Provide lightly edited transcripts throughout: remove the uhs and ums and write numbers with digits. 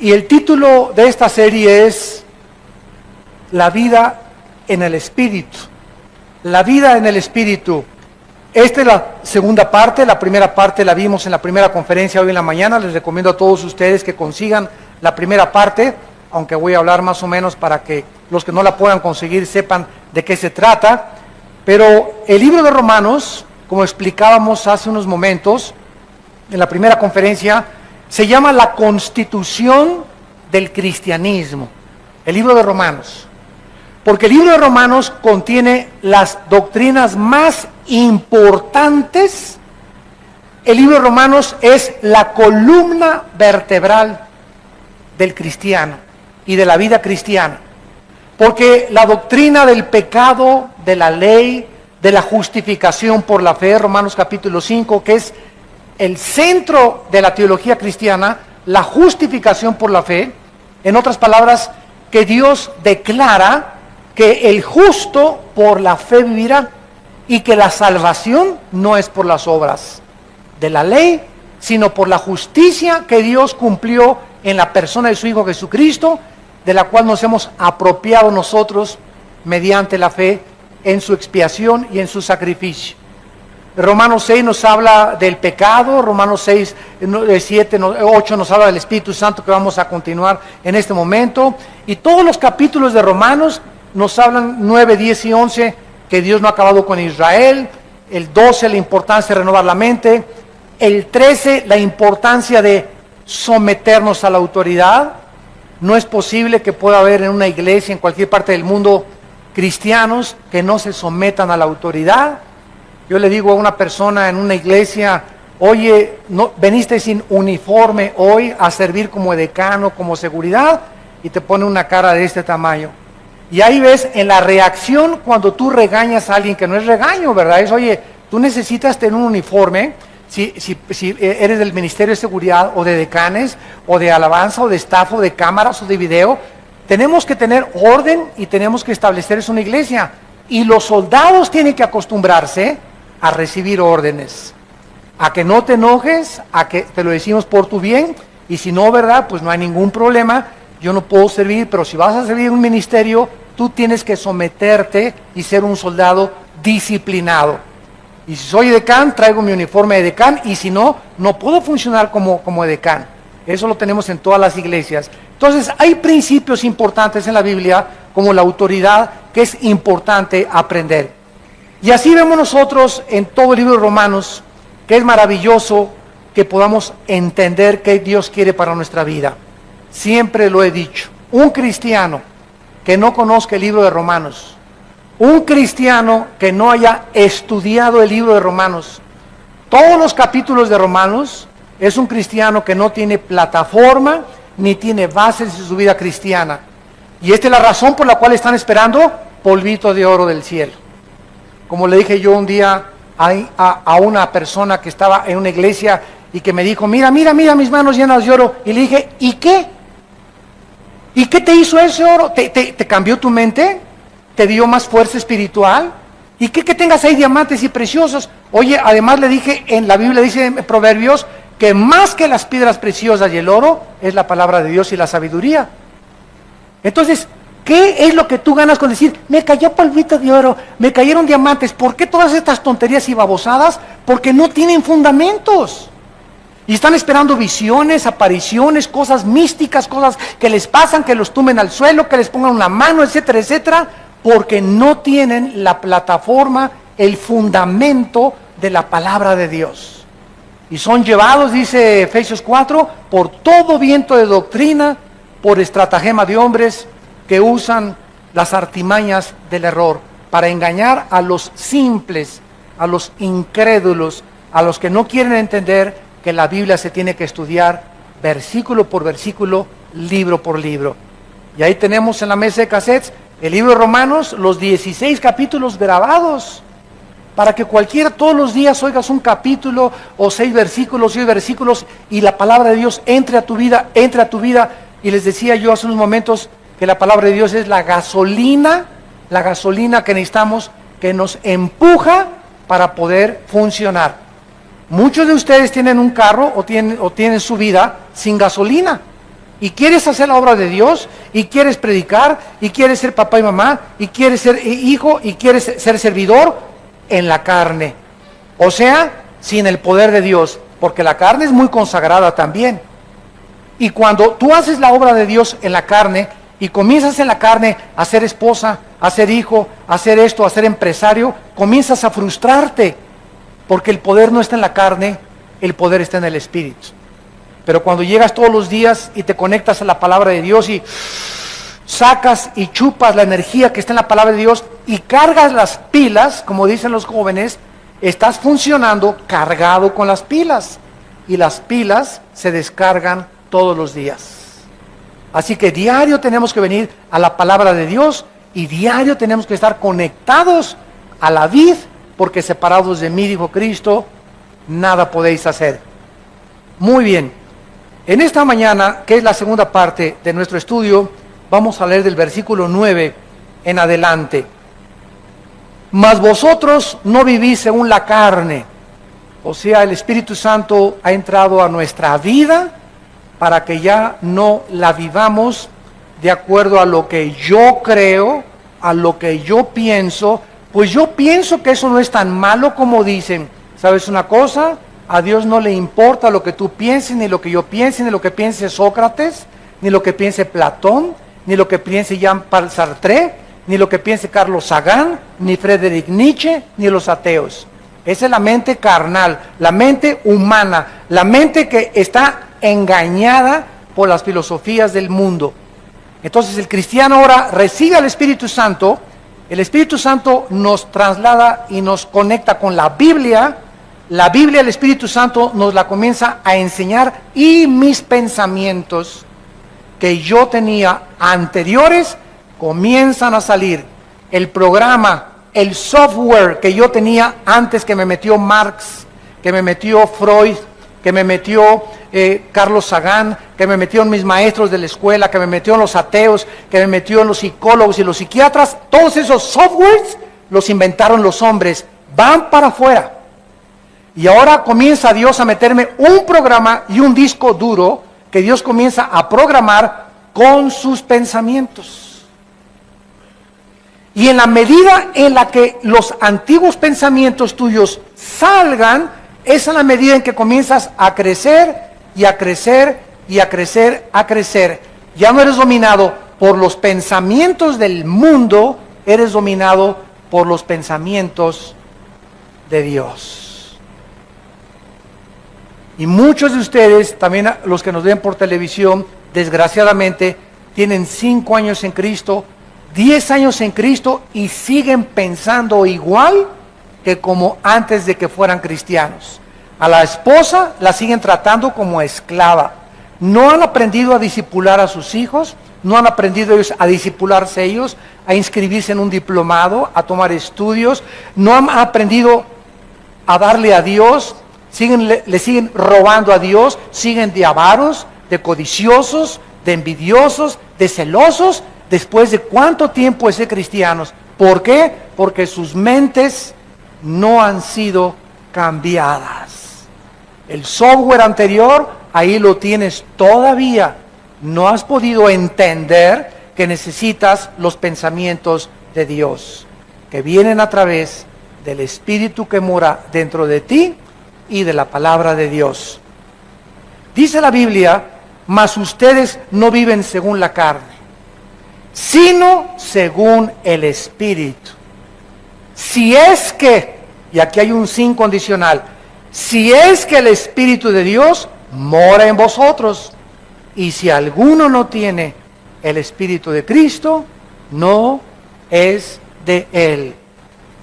Y el título de esta serie es La vida en el Espíritu. La vida en el Espíritu. Esta es la segunda parte. La primera parte la vimos en la primera conferencia hoy en la mañana. Les recomiendo a todos ustedes que consigan la primera parte, aunque voy a hablar más o menos para que los que no la puedan conseguir sepan de qué se trata. Pero el libro de Romanos, como explicábamos hace unos momentos en la primera conferencia, se llama la Constitución del Cristianismo, el libro de Romanos. Porque el libro de Romanos contiene las doctrinas más importantes. El libro de Romanos es la columna vertebral del cristiano y de la vida cristiana. Porque la doctrina del pecado, de la ley, de la justificación por la fe, Romanos capítulo 5, que es el centro de la teología cristiana, la justificación por la fe, en otras palabras, que Dios declara que el justo por la fe vivirá y que la salvación no es por las obras de la ley, sino por la justicia que Dios cumplió en la persona de su Hijo Jesucristo, de la cual nos hemos apropiado nosotros mediante la fe en su expiación y en su sacrificio. Romanos 6 nos habla del pecado, Romanos 6, 7, 8 nos habla del Espíritu Santo, que vamos a continuar en este momento, y todos los capítulos de Romanos nos hablan 9, 10 y 11 que Dios no ha acabado con Israel, el 12 la importancia de renovar la mente, el 13 la importancia de someternos a la autoridad. No es posible que pueda haber en una iglesia, en cualquier parte del mundo, cristianos que no se sometan a la autoridad. Yo le digo a una persona en una iglesia, oye, ¿no veniste sin uniforme hoy a servir como decano, como seguridad? Y te pone una cara de este tamaño. Y ahí ves en la reacción cuando tú regañas a alguien, que no es regaño, ¿verdad? Es, oye, tú necesitas tener un uniforme, si eres del Ministerio de Seguridad o de decanes, o de alabanza, o de staff, o de cámaras, o de video, tenemos que tener orden y tenemos que establecer eso en una iglesia. Y los soldados tienen que acostumbrarse a recibir órdenes, a que no te enojes, a que te lo decimos por tu bien, y si no, ¿verdad? Pues no hay ningún problema, yo no puedo servir, pero si vas a servir en un ministerio, tú tienes que someterte y ser un soldado disciplinado. Y si soy decán, traigo mi uniforme de decán, y si no, no puedo funcionar como decán. Eso lo tenemos en todas las iglesias. Entonces, hay principios importantes en la Biblia, como la autoridad, que es importante aprender. Y así vemos nosotros en todo el libro de Romanos, que es maravilloso que podamos entender qué Dios quiere para nuestra vida. Siempre lo he dicho, un cristiano que no conozca el libro de Romanos, un cristiano que no haya estudiado el libro de Romanos, todos los capítulos de Romanos, es un cristiano que no tiene plataforma ni tiene bases en su vida cristiana. Y esta es la razón por la cual están esperando polvito de oro del cielo. Como le dije yo un día a una persona que estaba en una iglesia y que me dijo, mira mis manos llenas de oro. Y le dije, ¿y qué? ¿Y qué te hizo ese oro? ¿Te cambió tu mente? ¿Te dio más fuerza espiritual? ¿Y qué que tengas ahí diamantes y preciosos? Oye, además le dije, en la Biblia dice en Proverbios, que más que las piedras preciosas y el oro, es la palabra de Dios y la sabiduría. Entonces, ¿qué es lo que tú ganas con decir, me cayó polvito de oro, me cayeron diamantes? ¿Por qué todas estas tonterías y babosadas? Porque no tienen fundamentos. Y están esperando visiones, apariciones, cosas místicas, cosas que les pasan, que los tumben al suelo, que les pongan una mano, etcétera, etcétera, porque no tienen la plataforma, el fundamento de la palabra de Dios. Y son llevados, dice Efesios 4, por todo viento de doctrina, por estratagema de hombres que usan las artimañas del error para engañar a los simples, a los incrédulos, a los que no quieren entender que la Biblia se tiene que estudiar versículo por versículo, libro por libro. Y ahí tenemos en la mesa de cassettes el libro de Romanos, los 16 capítulos grabados, para que cualquiera todos los días oigas un capítulo o 6 versículos y la palabra de Dios entre a tu vida. Y les decía yo hace unos momentos que la palabra de Dios es la gasolina que necesitamos, que nos empuja para poder funcionar. Muchos de ustedes tienen un carro o tienen su vida sin gasolina. y quieres hacer la obra de Dios, y quieres predicar, y quieres ser papá y mamá, y quieres ser hijo, y quieres ser servidor en la carne. O sea, sin el poder de Dios, porque la carne es muy consagrada también. Y cuando tú haces la obra de Dios en la carne, y comienzas en la carne a ser esposa, a ser hijo, a ser esto, a ser empresario, comienzas a frustrarte, porque el poder no está en la carne, el poder está en el Espíritu. Pero cuando llegas todos los días y te conectas a la palabra de Dios y sacas y chupas la energía que está en la palabra de Dios y cargas las pilas, como dicen los jóvenes, estás funcionando cargado con las pilas. Y las pilas se descargan todos los días. Así que diario tenemos que venir a la palabra de Dios y diario tenemos que estar conectados a la vid, porque separados de mí, dijo Cristo, nada podéis hacer. Muy bien. En esta mañana, que es la segunda parte de nuestro estudio, vamos a leer del versículo 9 en adelante. Mas vosotros no vivís según la carne, o sea, el Espíritu Santo ha entrado a nuestra vida para que ya no la vivamos de acuerdo a lo que yo creo, a lo que yo pienso. Pues yo pienso que eso no es tan malo como dicen. ¿Sabes una cosa? A Dios no le importa lo que tú pienses, ni lo que yo piense, ni lo que piense Sócrates, ni lo que piense Platón, ni lo que piense Jean-Paul Sartre, ni lo que piense Carlos Sagan, ni Friedrich Nietzsche, ni los ateos. Esa es la mente carnal, la mente humana, la mente que está engañada por las filosofías del mundo. Entonces el cristiano ahora recibe al Espíritu Santo. El Espíritu Santo nos traslada y nos conecta con la Biblia. La Biblia, el Espíritu Santo nos la comienza a enseñar, y mis pensamientos que yo tenía anteriores comienzan a salir. El programa, el software que yo tenía antes, que me metió Marx, que me metió Freud, que me metió Carlos Sagan, que me metió en mis maestros de la escuela, que me metió en los ateos, que me metió en los psicólogos y los psiquiatras, todos esos softwares los inventaron los hombres, van para afuera. Y ahora comienza Dios a meterme un programa y un disco duro que Dios comienza a programar con sus pensamientos. Y en la medida en la que los antiguos pensamientos tuyos salgan, es en la medida en que comienzas a crecer y a crecer y a crecer, a crecer. Ya no eres dominado por los pensamientos del mundo, eres dominado por los pensamientos de Dios. Y muchos de ustedes, también los que nos ven por televisión, desgraciadamente, tienen 5 años en Cristo, 10 años en Cristo y siguen pensando igual que como antes de que fueran cristianos. A la esposa la siguen tratando como esclava. No han aprendido a discipular a sus hijos, no han aprendido ellos a discipularse ellos, a inscribirse en un diplomado, a tomar estudios, no han aprendido a darle a Dios. Le siguen robando a Dios, siguen de avaros, de codiciosos, de envidiosos, de celosos, después de cuánto tiempo de ser cristianos. ¿Por qué? Porque sus mentes no han sido cambiadas. El software anterior, ahí lo tienes todavía. No has podido entender que necesitas los pensamientos de Dios, que vienen a través del Espíritu que mora dentro de ti y de la palabra de Dios. Dice la Biblia, mas ustedes no viven según la carne, sino según el Espíritu. Si es que, y aquí hay un sin condicional, si es que el Espíritu de Dios mora en vosotros, y si alguno no tiene el Espíritu de Cristo, no es de Él.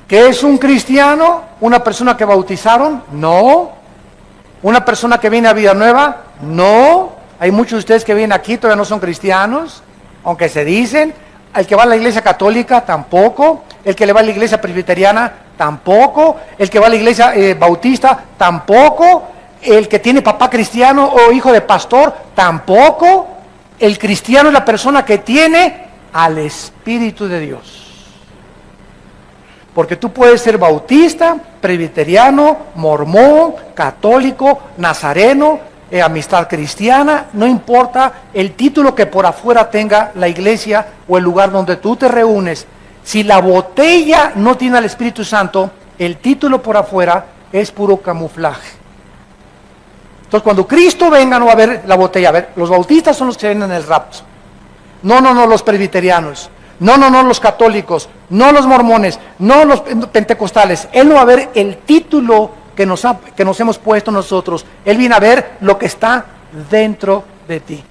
¿Qué es un cristiano? ¿Una persona que bautizaron? No. ¿Una persona que viene a vida nueva? No. Hay muchos de ustedes que vienen aquí, todavía no son cristianos, aunque se dicen. El que va a la iglesia católica, tampoco. El que le va a la iglesia presbiteriana, tampoco. El que va a la iglesia bautista, tampoco. El que tiene papá cristiano o hijo de pastor, tampoco. El cristiano es la persona que tiene al Espíritu de Dios. Porque tú puedes ser bautista, presbiteriano, mormón, católico, nazareno, amistad cristiana, no importa el título que por afuera tenga la iglesia o el lugar donde tú te reúnes. Si la botella no tiene al Espíritu Santo, el título por afuera es puro camuflaje. Entonces, cuando Cristo venga, no va a haber la botella. A ver, los bautistas son los que vienen en el rapto. No, los presbiterianos. No, los católicos. No los mormones. No los pentecostales. Él no va a ver el título que nos hemos puesto nosotros. Él viene a ver lo que está dentro de ti.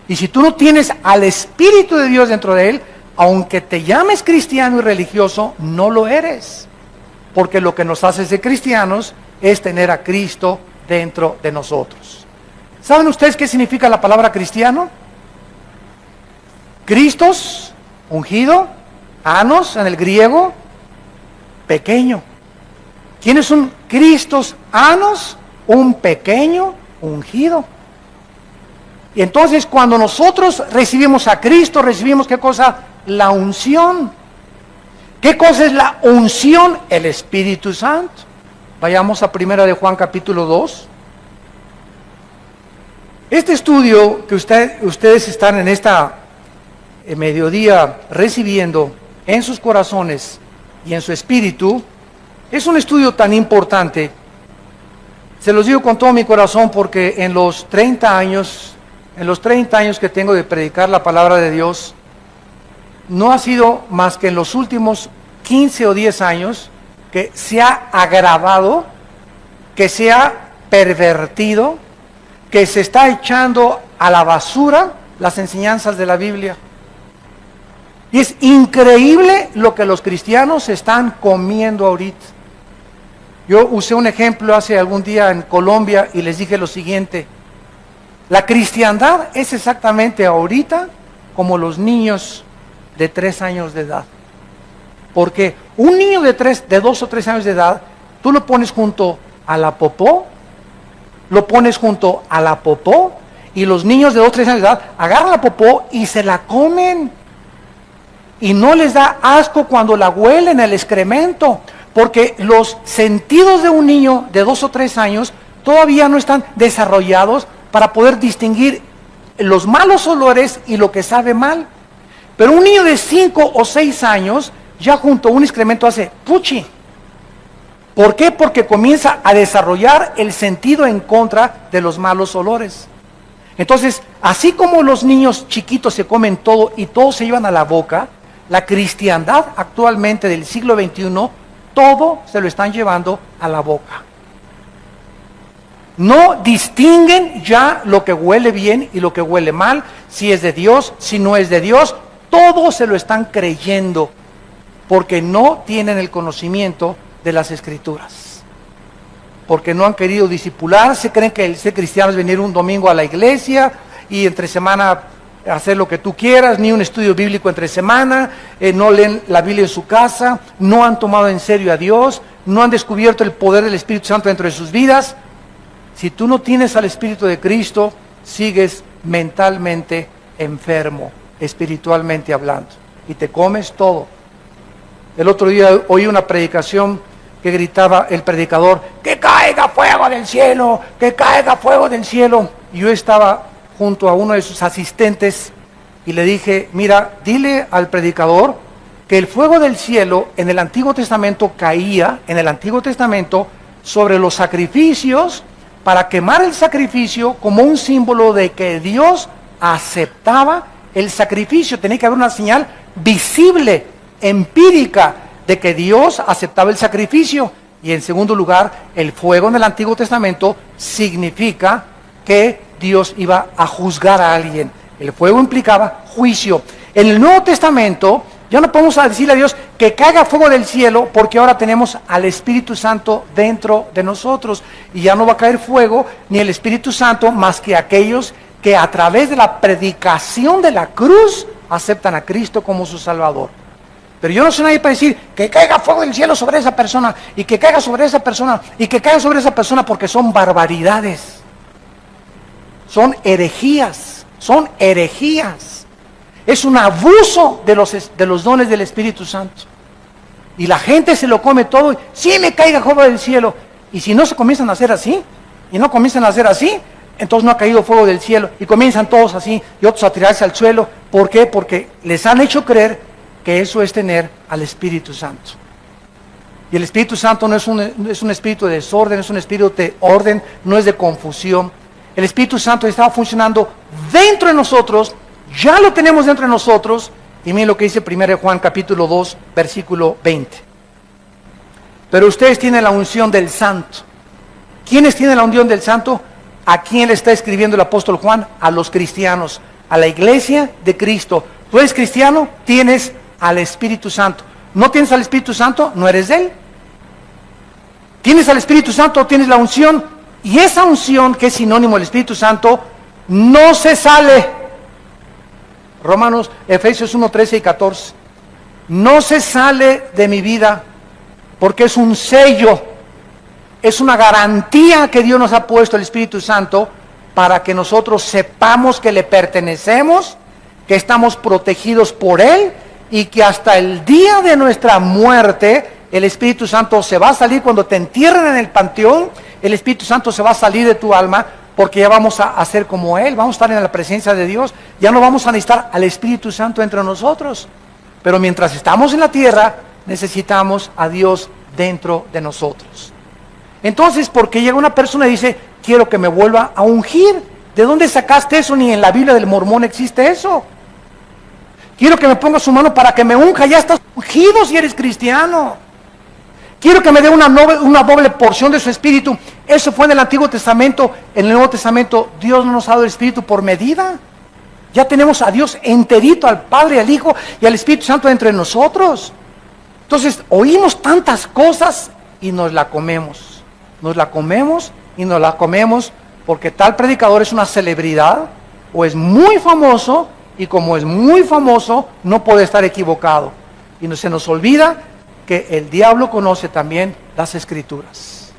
Y si tú no tienes al Espíritu de Dios dentro de él, aunque te llames cristiano y religioso, no lo eres. Porque lo que nos hace ser cristianos es tener a Cristo dentro de nosotros. ¿Saben ustedes qué significa la palabra cristiano? Cristos, ungido, anos en el griego, pequeño. ¿Quiénes son Cristos, anos? Un pequeño ungido. Y entonces cuando nosotros recibimos a Cristo, recibimos ¿qué cosa? La unción. ¿Qué cosa es la unción? El Espíritu Santo. Vayamos a 1 de Juan capítulo 2. Este estudio que ustedes están en esta mediodía recibiendo en sus corazones y en su espíritu, es un estudio tan importante. Se los digo con todo mi corazón porque en los 30 años que tengo de predicar la palabra de Dios, no ha sido más que en los últimos 15 o 10 años que se ha agravado, que se ha pervertido, que se está echando a la basura las enseñanzas de la Biblia. Y es increíble lo que los cristianos están comiendo ahorita. Yo usé un ejemplo hace algún día en Colombia y les dije lo siguiente: la cristiandad es exactamente ahorita como los niños de 3 años de edad. Porque un niño de 2 o 3 años de edad, tú lo pones junto a la popó, y los niños de 2 o 3 años de edad agarran la popó y se la comen. Y no les da asco cuando la huelen, el excremento, porque los sentidos de un niño de 2 o 3 años todavía no están desarrollados para poder distinguir los malos olores y lo que sabe mal. Pero un niño de 5 o 6 años ya junto a un excremento hace puchi. ¿Por qué? Porque comienza a desarrollar el sentido en contra de los malos olores. Entonces, así como los niños chiquitos se comen todo y todo se llevan a la boca, la cristiandad actualmente del siglo XXI, todo se lo están llevando a la boca. No distinguen ya lo que huele bien y lo que huele mal, si es de Dios, si no es de Dios, todo se lo están creyendo, porque no tienen el conocimiento de las Escrituras. Porque no han querido discipularse, creen que el ser cristiano es venir un domingo a la iglesia y entre semana hacer lo que tú quieras, ni un estudio bíblico entre semana, no leen la Biblia en su casa, no han tomado en serio a Dios, no han descubierto el poder del Espíritu Santo dentro de sus vidas. Si tú no tienes al Espíritu de Cristo, sigues mentalmente enfermo, espiritualmente hablando, y te comes todo. El otro día oí una predicación que gritaba el predicador: ¡que caiga fuego del cielo! ¡Que caiga fuego del cielo! Y yo estaba junto a uno de sus asistentes y le dije: mira, dile al predicador que el fuego del cielo en el Antiguo Testamento caía, en el Antiguo Testamento, sobre los sacrificios, para quemar el sacrificio como un símbolo de que Dios aceptaba el sacrificio. Tenía que haber una señal visible, empírica, de que Dios aceptaba el sacrificio. Y en segundo lugar, el fuego en el Antiguo Testamento significa que Dios iba a juzgar a alguien. El fuego implicaba juicio. En el Nuevo Testamento ya no podemos decirle a Dios que caiga fuego del cielo, porque ahora tenemos al Espíritu Santo dentro de nosotros, y ya no va a caer fuego ni el Espíritu Santo más que aquellos que a través de la predicación de la cruz aceptan a Cristo como su Salvador. Pero yo no soy nadie para decir que caiga fuego del cielo sobre esa persona, y que caiga sobre esa persona, y que caiga sobre esa persona, porque son barbaridades. Son herejías, son herejías. Es un abuso de los dones del Espíritu Santo. Y la gente se lo come todo, y sí me caiga fuego del cielo. Y si no se comienzan a hacer así, y no comienzan a hacer así, entonces no ha caído fuego del cielo, y comienzan todos así, y otros a tirarse al suelo. ¿Por qué? Porque les han hecho creer que eso es tener al Espíritu Santo. Y el Espíritu Santo no es un espíritu de desorden, es un espíritu de orden, no es de confusión. El Espíritu Santo estaba funcionando dentro de nosotros, ya lo tenemos dentro de nosotros, y miren lo que dice 1 Juan capítulo 2, versículo 20. Pero ustedes tienen la unción del Santo. ¿Quiénes tienen la unción del Santo? ¿A quién le está escribiendo el apóstol Juan? A los cristianos, a la iglesia de Cristo. Tú eres cristiano, tienes al Espíritu Santo. ¿No tienes al Espíritu Santo? No eres de Él. Tienes al Espíritu Santo, tienes la unción, y esa unción, que es sinónimo del Espíritu Santo, no se sale. Efesios 1, 13 y 14. No se sale de mi vida, porque es un sello, es una garantía que Dios nos ha puesto, el Espíritu Santo, para que nosotros sepamos que le pertenecemos, que estamos protegidos por Él, y que hasta el día de nuestra muerte, el Espíritu Santo se va a salir. Cuando te entierren en el panteón, el Espíritu Santo se va a salir de tu alma, porque ya vamos a ser como Él, vamos a estar en la presencia de Dios, ya no vamos a necesitar al Espíritu Santo entre nosotros. Pero mientras estamos en la tierra, necesitamos a Dios dentro de nosotros. Entonces, ¿por qué llega una persona y dice, quiero que me vuelva a ungir? ¿De dónde sacaste eso? Ni en la Biblia del Mormón existe eso. Quiero que me ponga su mano para que me unja, ya estás ungido si eres cristiano. Quiero que me dé una doble porción de su Espíritu. Eso fue en el Antiguo Testamento. En el Nuevo Testamento, Dios no nos ha dado el Espíritu por medida. Ya tenemos a Dios enterito, al Padre, al Hijo y al Espíritu Santo entre nosotros. Entonces, oímos tantas cosas y nos la comemos. Nos la comemos y nos la comemos porque tal predicador es una celebridad o es muy famoso, y como es muy famoso, no puede estar equivocado. Y se nos olvida que el diablo conoce también las Escrituras.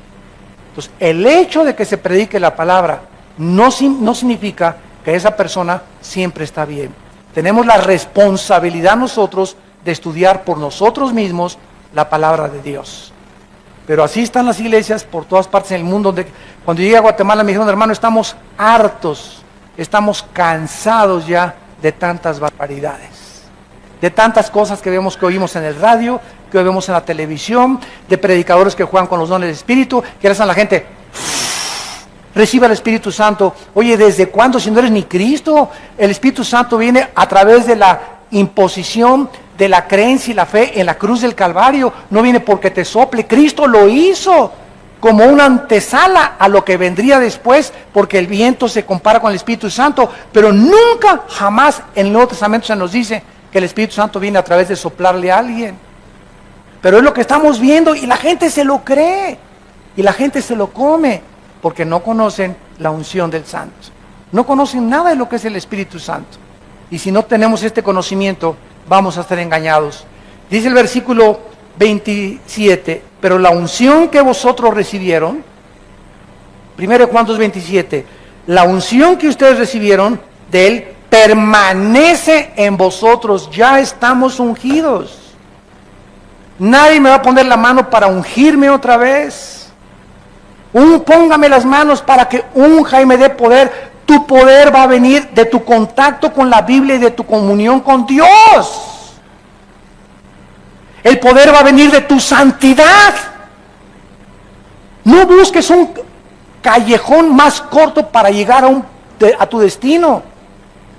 Entonces, el hecho de que se predique la palabra no significa que esa persona siempre está bien. Tenemos la responsabilidad nosotros de estudiar por nosotros mismos la palabra de Dios. Pero así están las iglesias por todas partes en el mundo. Cuando llegué a Guatemala me dijeron, hermano, estamos hartos, estamos cansados ya de tantas barbaridades, de tantas cosas que oímos en el radio, que vemos en la televisión, de predicadores que juegan con los dones del Espíritu, que le hacen a la gente, reciba el Espíritu Santo. Oye, ¿desde cuándo? Si no eres ni Cristo. El Espíritu Santo viene a través de la imposición de la creencia y la fe en la cruz del Calvario. No viene porque te sople. Cristo lo hizo como una antesala a lo que vendría después, porque el viento se compara con el Espíritu Santo, pero nunca, jamás en el Nuevo Testamento se nos dice que el Espíritu Santo viene a través de soplarle a alguien. Pero es lo que estamos viendo y la gente se lo cree y la gente se lo come porque no conocen la unción del Santo, no conocen nada de lo que es el Espíritu Santo. Y si no tenemos este conocimiento, vamos a estar engañados. Dice el versículo 27, pero la unción que vosotros recibieron, 1 Juan 2:27, la unción que ustedes recibieron de Él permanece en vosotros, ya estamos ungidos. Nadie me va a poner la mano para ungirme otra vez. Póngame las manos para que unja y me dé poder. Tu poder va a venir de tu contacto con la Biblia y de tu comunión con Dios. El poder va a venir de tu santidad. No busques un callejón más corto para llegar a tu destino.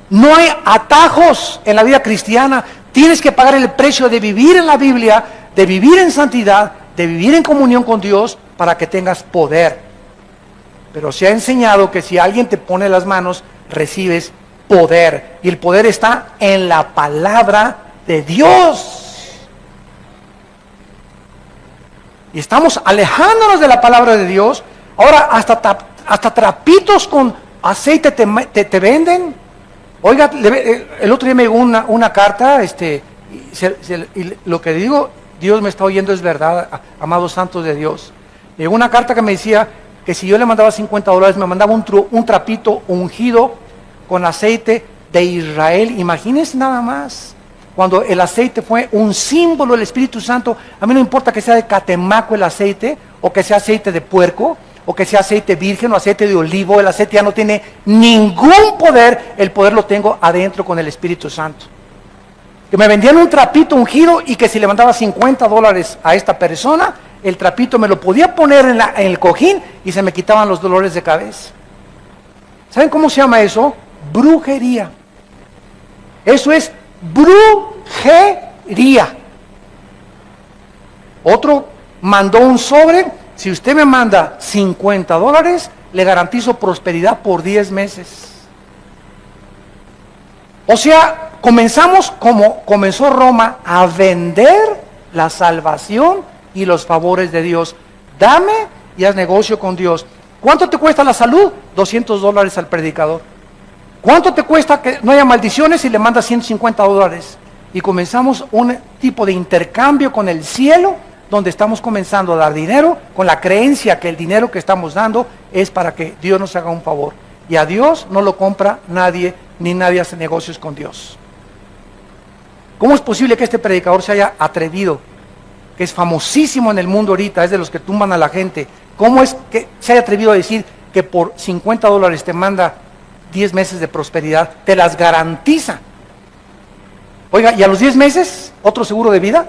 No hay atajos en la vida cristiana. Tienes que pagar el precio de vivir en la Biblia, de vivir en santidad, de vivir en comunión con Dios para que tengas poder. Pero se ha enseñado que si alguien te pone las manos, recibes poder. Y el poder está en la palabra de Dios. Y estamos alejándonos de la palabra de Dios. Ahora hasta trapitos con aceite te venden. Oiga, el otro día me llegó una carta, y lo que digo, Dios me está oyendo, es verdad, amados santos de Dios. Llegó una carta que me decía que si yo le mandaba $50, me mandaba un trapito ungido con aceite de Israel. Imagínense nada más. Cuando el aceite fue un símbolo del Espíritu Santo, a mí no importa que sea de Catemaco el aceite, o que sea aceite de puerco, o que sea aceite virgen o aceite de olivo. El aceite ya no tiene ningún poder, el poder lo tengo adentro con el Espíritu Santo. Que me vendían un trapito ungido y que si le mandaba $50 a esta persona, el trapito me lo podía poner en el cojín y se me quitaban los dolores de cabeza. ¿Saben cómo se llama eso? Brujería. Eso es brujería. Otro mandó un sobre: si usted me manda $50, le garantizo prosperidad por 10 meses. O sea, comenzamos como comenzó Roma, a vender la salvación y los favores de Dios. Dame y haz negocio con Dios. ¿Cuánto te cuesta la salud? $200 al predicador. ¿Cuánto te cuesta que no haya maldiciones y le mandas $150? Y comenzamos un tipo de intercambio con el cielo, donde estamos comenzando a dar dinero con la creencia que el dinero que estamos dando es para que Dios nos haga un favor. Y a Dios no lo compra nadie, ni nadie hace negocios con Dios. ¿Cómo es posible que este predicador se haya atrevido, que es famosísimo en el mundo ahorita, es de los que tumban a la gente? ¿Cómo es que se haya atrevido a decir que por $50 te manda 10 meses de prosperidad, te las garantiza? Oiga, ¿y a los 10 meses otro seguro de vida?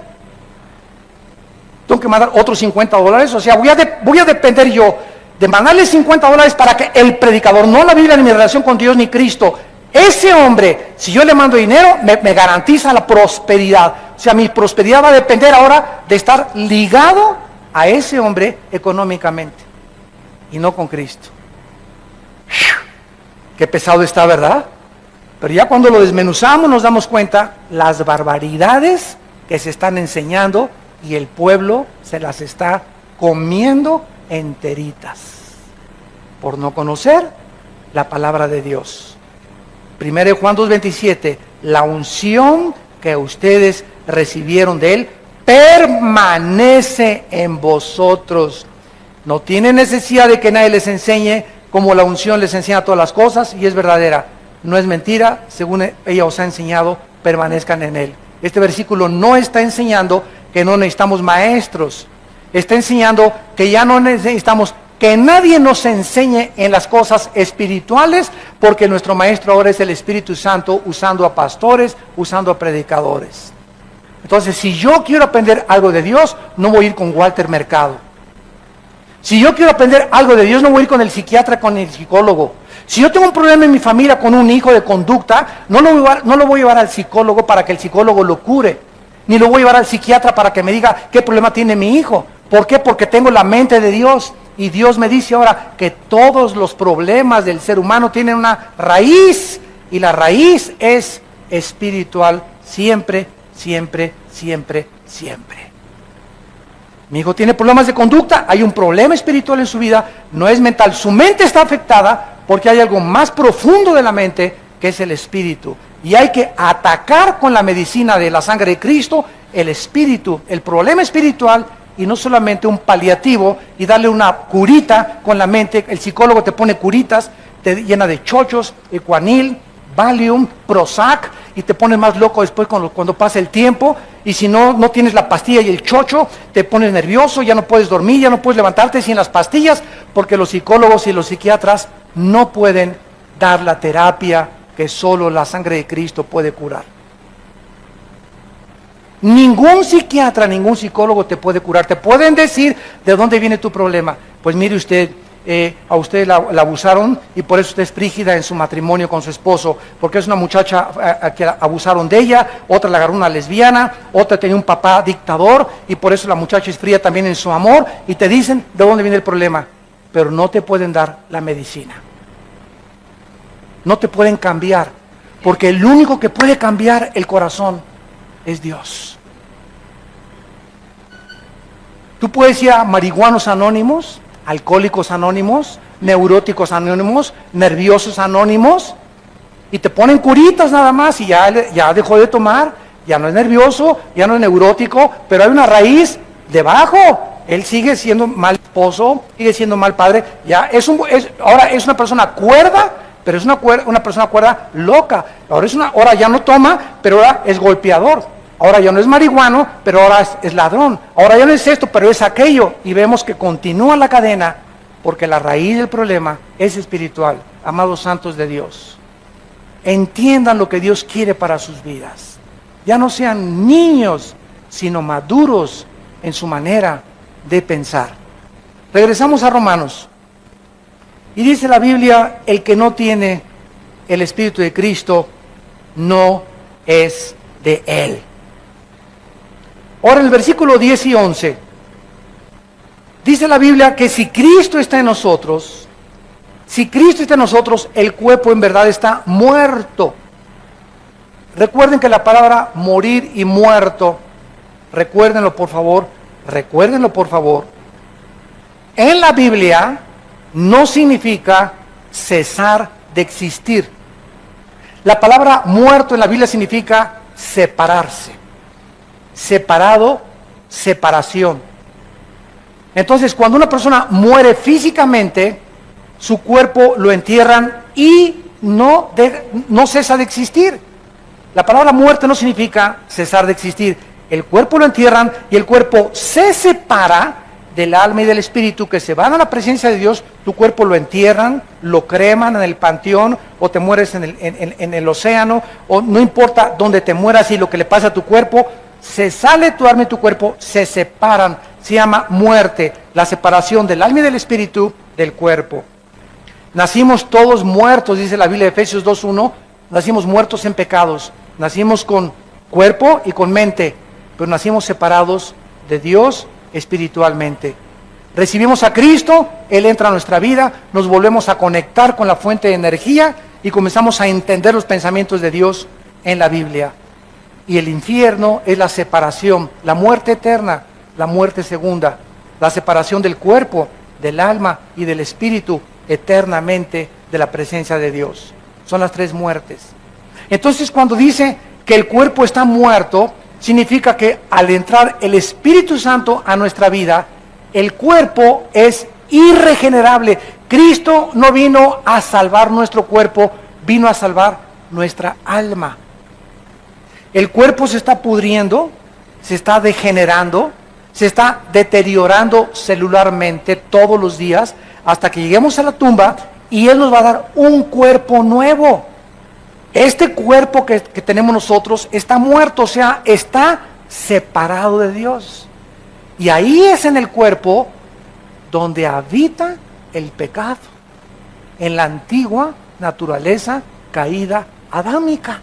Tengo que mandar otros $50, o sea, voy a depender yo de mandarle $50 para que el predicador, no la Biblia, ni mi relación con Dios ni Cristo, ese hombre, si yo le mando dinero, me garantiza la prosperidad. O sea, mi prosperidad va a depender ahora de estar ligado a ese hombre económicamente y no con Cristo. Qué pesado está, ¿verdad? Pero ya cuando lo desmenuzamos nos damos cuenta las barbaridades que se están enseñando y el pueblo se las está comiendo enteritas por no conocer la palabra de Dios. 1 Juan 2:27, la unción que ustedes recibieron de Él permanece en vosotros. No tiene necesidad de que nadie les enseñe, como la unción les enseña todas las cosas y es verdadera. No es mentira, según ella os ha enseñado, permanezcan en Él. Este versículo no está enseñando que no necesitamos maestros. Está enseñando que ya no necesitamos que nadie nos enseñe en las cosas espirituales, porque nuestro maestro ahora es el Espíritu Santo, usando a pastores, usando a predicadores. Entonces, si yo quiero aprender algo de Dios, no voy a ir con Walter Mercado. Si yo quiero aprender algo de Dios, no voy a ir con el psiquiatra, con el psicólogo. Si yo tengo un problema en mi familia con un hijo de conducta, no lo voy a llevar al psicólogo para que el psicólogo lo cure, ni lo voy a llevar al psiquiatra para que me diga qué problema tiene mi hijo. ¿Por qué? Porque tengo la mente de Dios. Y Dios me dice ahora que todos los problemas del ser humano tienen una raíz, y la raíz es espiritual, siempre, siempre, siempre, siempre. Mi hijo tiene problemas de conducta, hay un problema espiritual en su vida, no es mental, su mente está afectada porque hay algo más profundo de la mente que es el espíritu. Y hay que atacar con la medicina de la sangre de Cristo el espíritu, el problema espiritual, y no solamente un paliativo y darle una curita con la mente. El psicólogo te pone curitas, te llena de chochos, Equanil, Valium, Prozac, y te pones más loco después cuando pasa el tiempo. Y si no tienes la pastilla y el chocho, te pones nervioso, ya no puedes dormir, ya no puedes levantarte sin las pastillas, porque los psicólogos y los psiquiatras no pueden dar la terapia que solo la sangre de Cristo puede curar. Ningún psiquiatra, ningún psicólogo te puede curar. Te pueden decir de dónde viene tu problema. Pues mire usted, a usted la abusaron y por eso usted es frígida en su matrimonio con su esposo, porque es una muchacha que abusaron de ella, otra la agarró una lesbiana, otra tenía un papá dictador y por eso la muchacha es fría también en su amor, y te dicen de dónde viene el problema, pero no te pueden dar la medicina. No te pueden cambiar, porque el único que puede cambiar el corazón es Dios. Tú puedes ir a marihuanos anónimos, alcohólicos anónimos, neuróticos anónimos, nerviosos anónimos, y te ponen curitas nada más y ya dejó de tomar, ya no es nervioso, ya no es neurótico, pero hay una raíz debajo. Él sigue siendo mal esposo, sigue siendo mal padre, ahora es una persona cuerda, pero es una persona cuerda loca. Ahora ya no toma, pero ahora es golpeador. Ahora ya no es marihuano, pero ahora es ladrón. Ahora ya no es esto, pero es aquello. Y vemos que continúa la cadena porque la raíz del problema es espiritual. Amados santos de Dios, entiendan lo que Dios quiere para sus vidas. Ya no sean niños, sino maduros en su manera de pensar. Regresamos a Romanos. Y dice la Biblia, el que no tiene el Espíritu de Cristo no es de Él. Ahora el versículo 10 y 11, dice la Biblia que si Cristo está en nosotros, el cuerpo en verdad está muerto. Recuerden que la palabra morir y muerto, recuérdenlo por favor, en la Biblia no significa cesar de existir. La palabra muerto en la Biblia significa separarse, separado, separación. Entonces, cuando una persona muere físicamente, su cuerpo lo entierran y no cesa de existir. La palabra muerte no significa cesar de existir. El cuerpo lo entierran y el cuerpo se separa del alma y del espíritu, que se van a la presencia de Dios. Tu cuerpo lo entierran, lo creman en el panteón, o te mueres en el océano, o no importa dónde te mueras y lo que le pasa a tu cuerpo, se sale tu alma y tu cuerpo, se separan. Se llama muerte, la separación del alma y del espíritu del cuerpo. Nacimos todos muertos, dice la Biblia de Efesios 2:1, nacimos muertos en pecados, nacimos con cuerpo y con mente, pero nacimos separados de Dios espiritualmente. Recibimos a Cristo, Él entra a nuestra vida, nos volvemos a conectar con la fuente de energía y comenzamos a entender los pensamientos de Dios en la Biblia. Y el infierno es la separación, la muerte eterna, la muerte segunda, la separación del cuerpo, del alma y del espíritu eternamente de la presencia de Dios. Son las tres muertes. Entonces, cuando dice que el cuerpo está muerto, significa que al entrar el Espíritu Santo a nuestra vida, el cuerpo es irregenerable. Cristo no vino a salvar nuestro cuerpo, vino a salvar nuestra alma. El cuerpo se está pudriendo, se está degenerando, se está deteriorando celularmente todos los días, hasta que lleguemos a la tumba y Él nos va a dar un cuerpo nuevo. Este cuerpo que tenemos nosotros está muerto, o sea, está separado de Dios. Y ahí es en el cuerpo donde habita el pecado, en la antigua naturaleza caída adámica,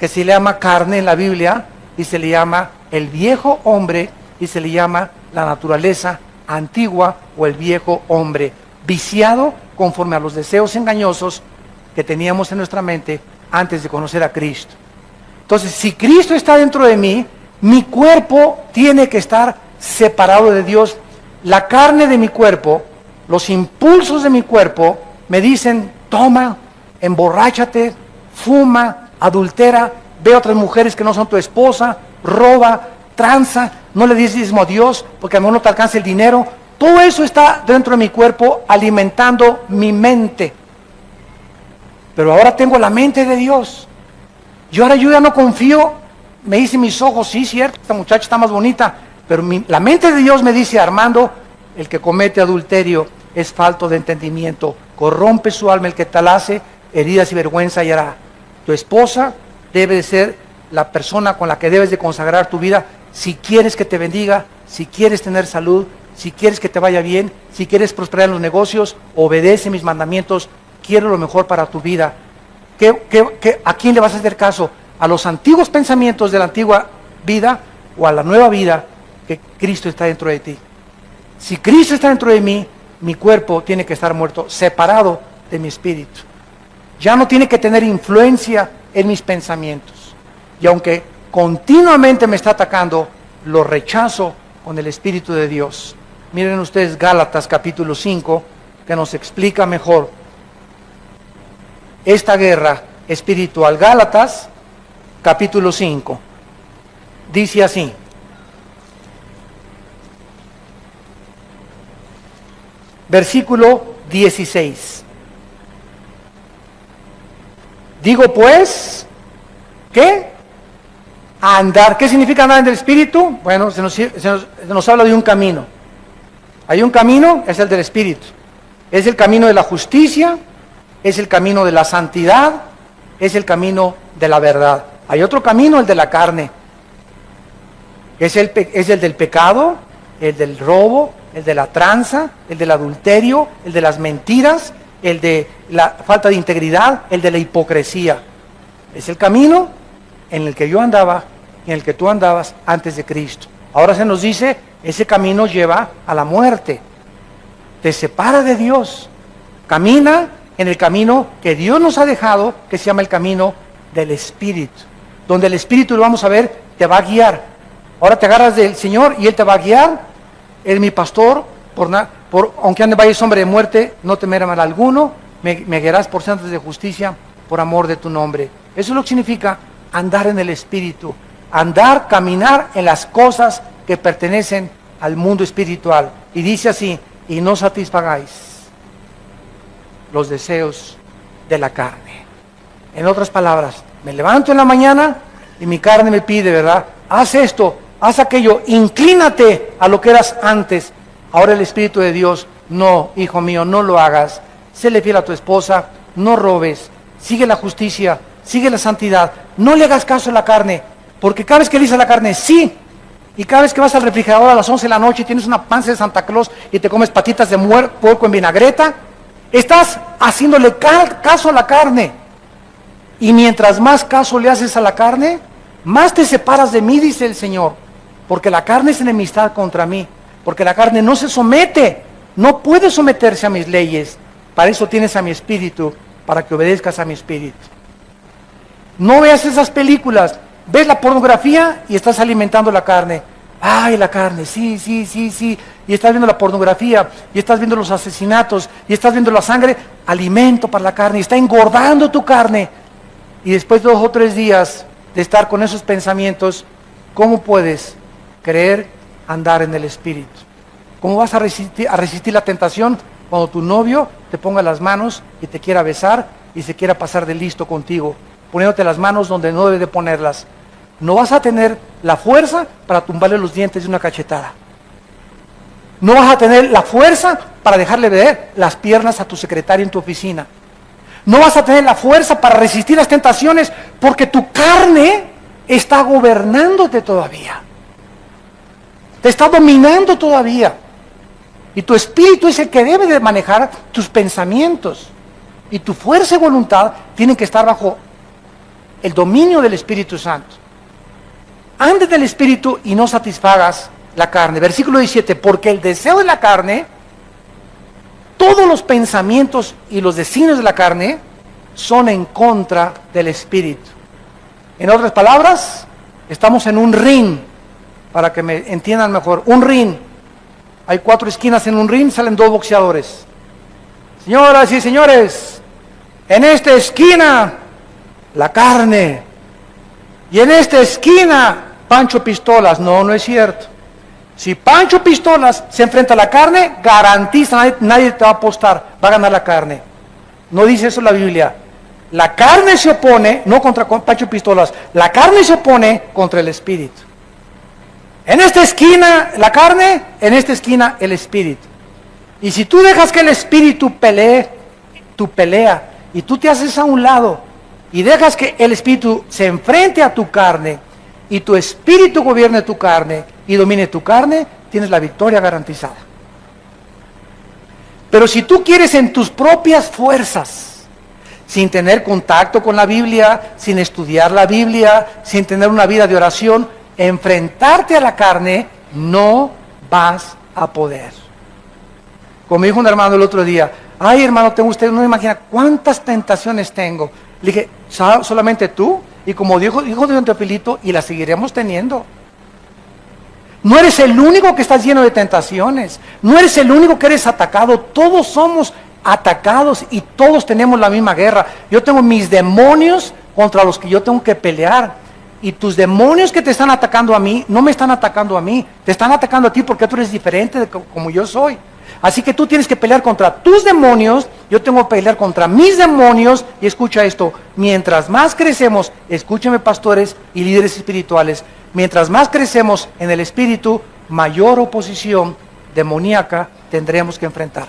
que se le llama carne en la Biblia, y se le llama el viejo hombre, y se le llama la naturaleza antigua o el viejo hombre, viciado conforme a los deseos engañosos que teníamos en nuestra mente antes de conocer a Cristo. Entonces, si Cristo está dentro de mí, mi cuerpo tiene que estar separado de Dios. La carne de mi cuerpo, los impulsos de mi cuerpo me dicen: toma, emborráchate, fuma, adultera, ve a otras mujeres que no son tu esposa, roba, tranza, no le des diezmo a Dios porque a lo mejor no te alcanza el dinero. Todo eso está dentro de mi cuerpo alimentando mi mente. Pero ahora tengo la mente de Dios. Yo ya no confío. Me dicen mis ojos: sí, cierto, esta muchacha está más bonita. Pero la mente de Dios me dice: Armando, el que comete adulterio es falto de entendimiento. Corrompe su alma el que tal hace, heridas y vergüenza hallará. Tu esposa debe de ser la persona con la que debes de consagrar tu vida. Si quieres que te bendiga, si quieres tener salud, si quieres que te vaya bien, si quieres prosperar en los negocios, obedece mis mandamientos. Quiero lo mejor para tu vida. ¿A quién le vas a hacer caso? ¿A los antiguos pensamientos de la antigua vida o a la nueva vida que Cristo está dentro de ti? Si Cristo está dentro de mí, mi cuerpo tiene que estar muerto, separado de mi espíritu. Ya no tiene que tener influencia en mis pensamientos. Y aunque continuamente me está atacando, lo rechazo con el Espíritu de Dios. Miren ustedes Gálatas capítulo 5, que nos explica mejor esta guerra espiritual. Gálatas capítulo 5 dice así: versículo 16. Digo pues, ¿qué? Andar. ¿Qué significa andar en el Espíritu? Bueno, se nos habla de un camino. Hay un camino, es el del Espíritu. Es el camino de la justicia, es el camino de la santidad, es el camino de la verdad. Hay otro camino, el de la carne. Es el del pecado, el del robo, el de la tranza, el del adulterio, el de las mentiras, el de la falta de integridad, el de la hipocresía. Es el camino en el que yo andaba y en el que tú andabas antes de Cristo. Ahora se nos dice, ese camino lleva a la muerte. Te separa de Dios. Camina en el camino que Dios nos ha dejado, que se llama el camino del Espíritu. Donde el Espíritu, lo vamos a ver, te va a guiar. Ahora te agarras del Señor y Él te va a guiar. Él es mi pastor, aunque ande valle sombra de muerte, no temeré mal alguno. Me guiarás por sendas de justicia, por amor de tu nombre. Eso es lo que significa andar en el Espíritu. Andar, caminar en las cosas que pertenecen al mundo espiritual. Y dice así, y no satisfagáis los deseos de la carne. En otras palabras, me levanto en la mañana y mi carne me pide, ¿verdad? Haz esto, haz aquello, inclínate a lo que eras antes. Ahora el Espíritu de Dios, no, hijo mío, no lo hagas. Séle fiel a tu esposa, no robes, sigue la justicia, sigue la santidad, no le hagas caso a la carne, porque cada vez que le dices a la carne, sí, y cada vez que vas al refrigerador a las 11 de la noche y tienes una panza de Santa Claus y te comes patitas de puerco en vinagreta, estás haciéndole caso a la carne. Y mientras más caso le haces a la carne, más te separas de mí, dice el Señor, porque la carne es enemistad contra mí, porque la carne no se somete, no puede someterse a mis leyes. Para eso tienes a mi espíritu, para que obedezcas a mi espíritu. No veas esas películas, ves la pornografía y estás alimentando la carne. Ay, la carne, sí. Y estás viendo la pornografía, y estás viendo los asesinatos, y estás viendo la sangre, alimento para la carne, y está engordando tu carne. Y después de 2 o 3 días de estar con esos pensamientos, ¿cómo puedes creer andar en el Espíritu? ¿Cómo vas a resistir la tentación cuando tu novio te ponga las manos y te quiera besar y se quiera pasar de listo contigo, poniéndote las manos donde no debe de ponerlas? No vas a tener la fuerza para tumbarle los dientes de una cachetada. No vas a tener la fuerza para dejarle ver las piernas a tu secretario en tu oficina. No vas a tener la fuerza para resistir las tentaciones porque tu carne está gobernándote todavía. Te está dominando todavía. Y tu espíritu es el que debe de manejar tus pensamientos. Y tu fuerza y voluntad tienen que estar bajo el dominio del Espíritu Santo. Andes del Espíritu y no satisfagas la carne. Versículo 17, porque el deseo de la carne, todos los pensamientos y los designios de la carne son en contra del Espíritu. En otras palabras, estamos en un ring, para que me entiendan mejor, un ring. Hay 4 esquinas en un ring, salen 2 boxeadores. Señoras y señores, en esta esquina, la carne. Y en esta esquina, Pancho Pistolas. No, no es cierto. Si Pancho Pistolas se enfrenta a la carne, garantiza, nadie te va a apostar, va a ganar la carne. No dice eso la Biblia. La carne se opone, no contra Pancho Pistolas, la carne se opone contra el Espíritu. En esta esquina la carne, en esta esquina el Espíritu. Y si tú dejas que el Espíritu pelee tu pelea, y tú te haces a un lado, y dejas que el Espíritu se enfrente a tu carne, y tu Espíritu gobierne tu carne, y domine tu carne, tienes la victoria garantizada. Pero si tú quieres en tus propias fuerzas, sin tener contacto con la Biblia, sin estudiar la Biblia, sin tener una vida de oración, enfrentarte a la carne, no vas a poder. Como dijo un hermano el otro día, ay hermano, usted no imagina cuántas tentaciones tengo. Le dije, solamente tú, y como dijo don Teofilito, y las seguiremos teniendo. No eres el único que estás lleno de tentaciones, no eres el único que eres atacado, todos somos atacados y todos tenemos la misma guerra. Yo tengo mis demonios contra los que yo tengo que pelear. Y tus demonios que te están atacando a mí, no me están atacando a mí, te están atacando a ti porque tú eres diferente de como yo soy. Así que tú tienes que pelear contra tus demonios, yo tengo que pelear contra mis demonios. Y escucha esto, mientras más crecemos, escúchame pastores y líderes espirituales, mientras más crecemos en el Espíritu, mayor oposición demoníaca tendremos que enfrentar.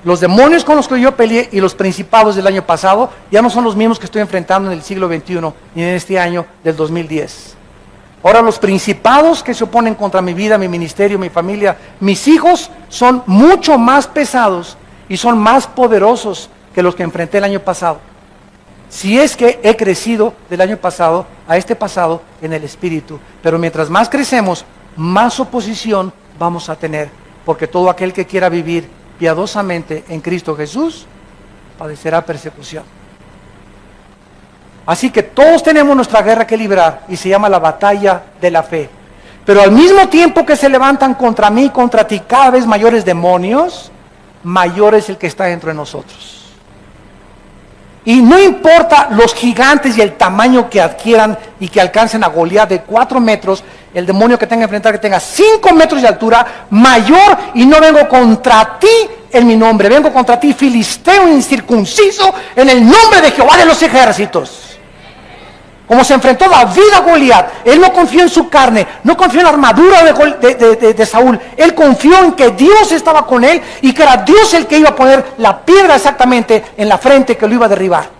Los demonios con los que yo peleé y los principados del año pasado ya no son los mismos que estoy enfrentando en el siglo XXI y en este año del 2010. Ahora los principados que se oponen contra mi vida, mi ministerio, mi familia, mis hijos, son mucho más pesados y son más poderosos que los que enfrenté el año pasado. Si es que he crecido del año pasado a este pasado en el espíritu. Pero mientras más crecemos, más oposición vamos a tener. Porque todo aquel que quiera vivir piadosamente en Cristo Jesús, padecerá persecución. Así que todos tenemos nuestra guerra que librar y se llama la batalla de la fe. Pero al mismo tiempo que se levantan contra mí, contra ti, cada vez mayores demonios, mayor es el que está dentro de nosotros. Y no importa los gigantes y el tamaño que adquieran y que alcancen a Goliat de 4 metros, el demonio que tenga que enfrentar que tenga 5 metros de altura, mayor, y no vengo contra ti en mi nombre, vengo contra ti, filisteo incircunciso, en el nombre de Jehová de los ejércitos. Como se enfrentó David a Goliat, él no confió en su carne, no confió en la armadura de Saúl, él confió en que Dios estaba con él y que era Dios el que iba a poner la piedra exactamente en la frente que lo iba a derribar.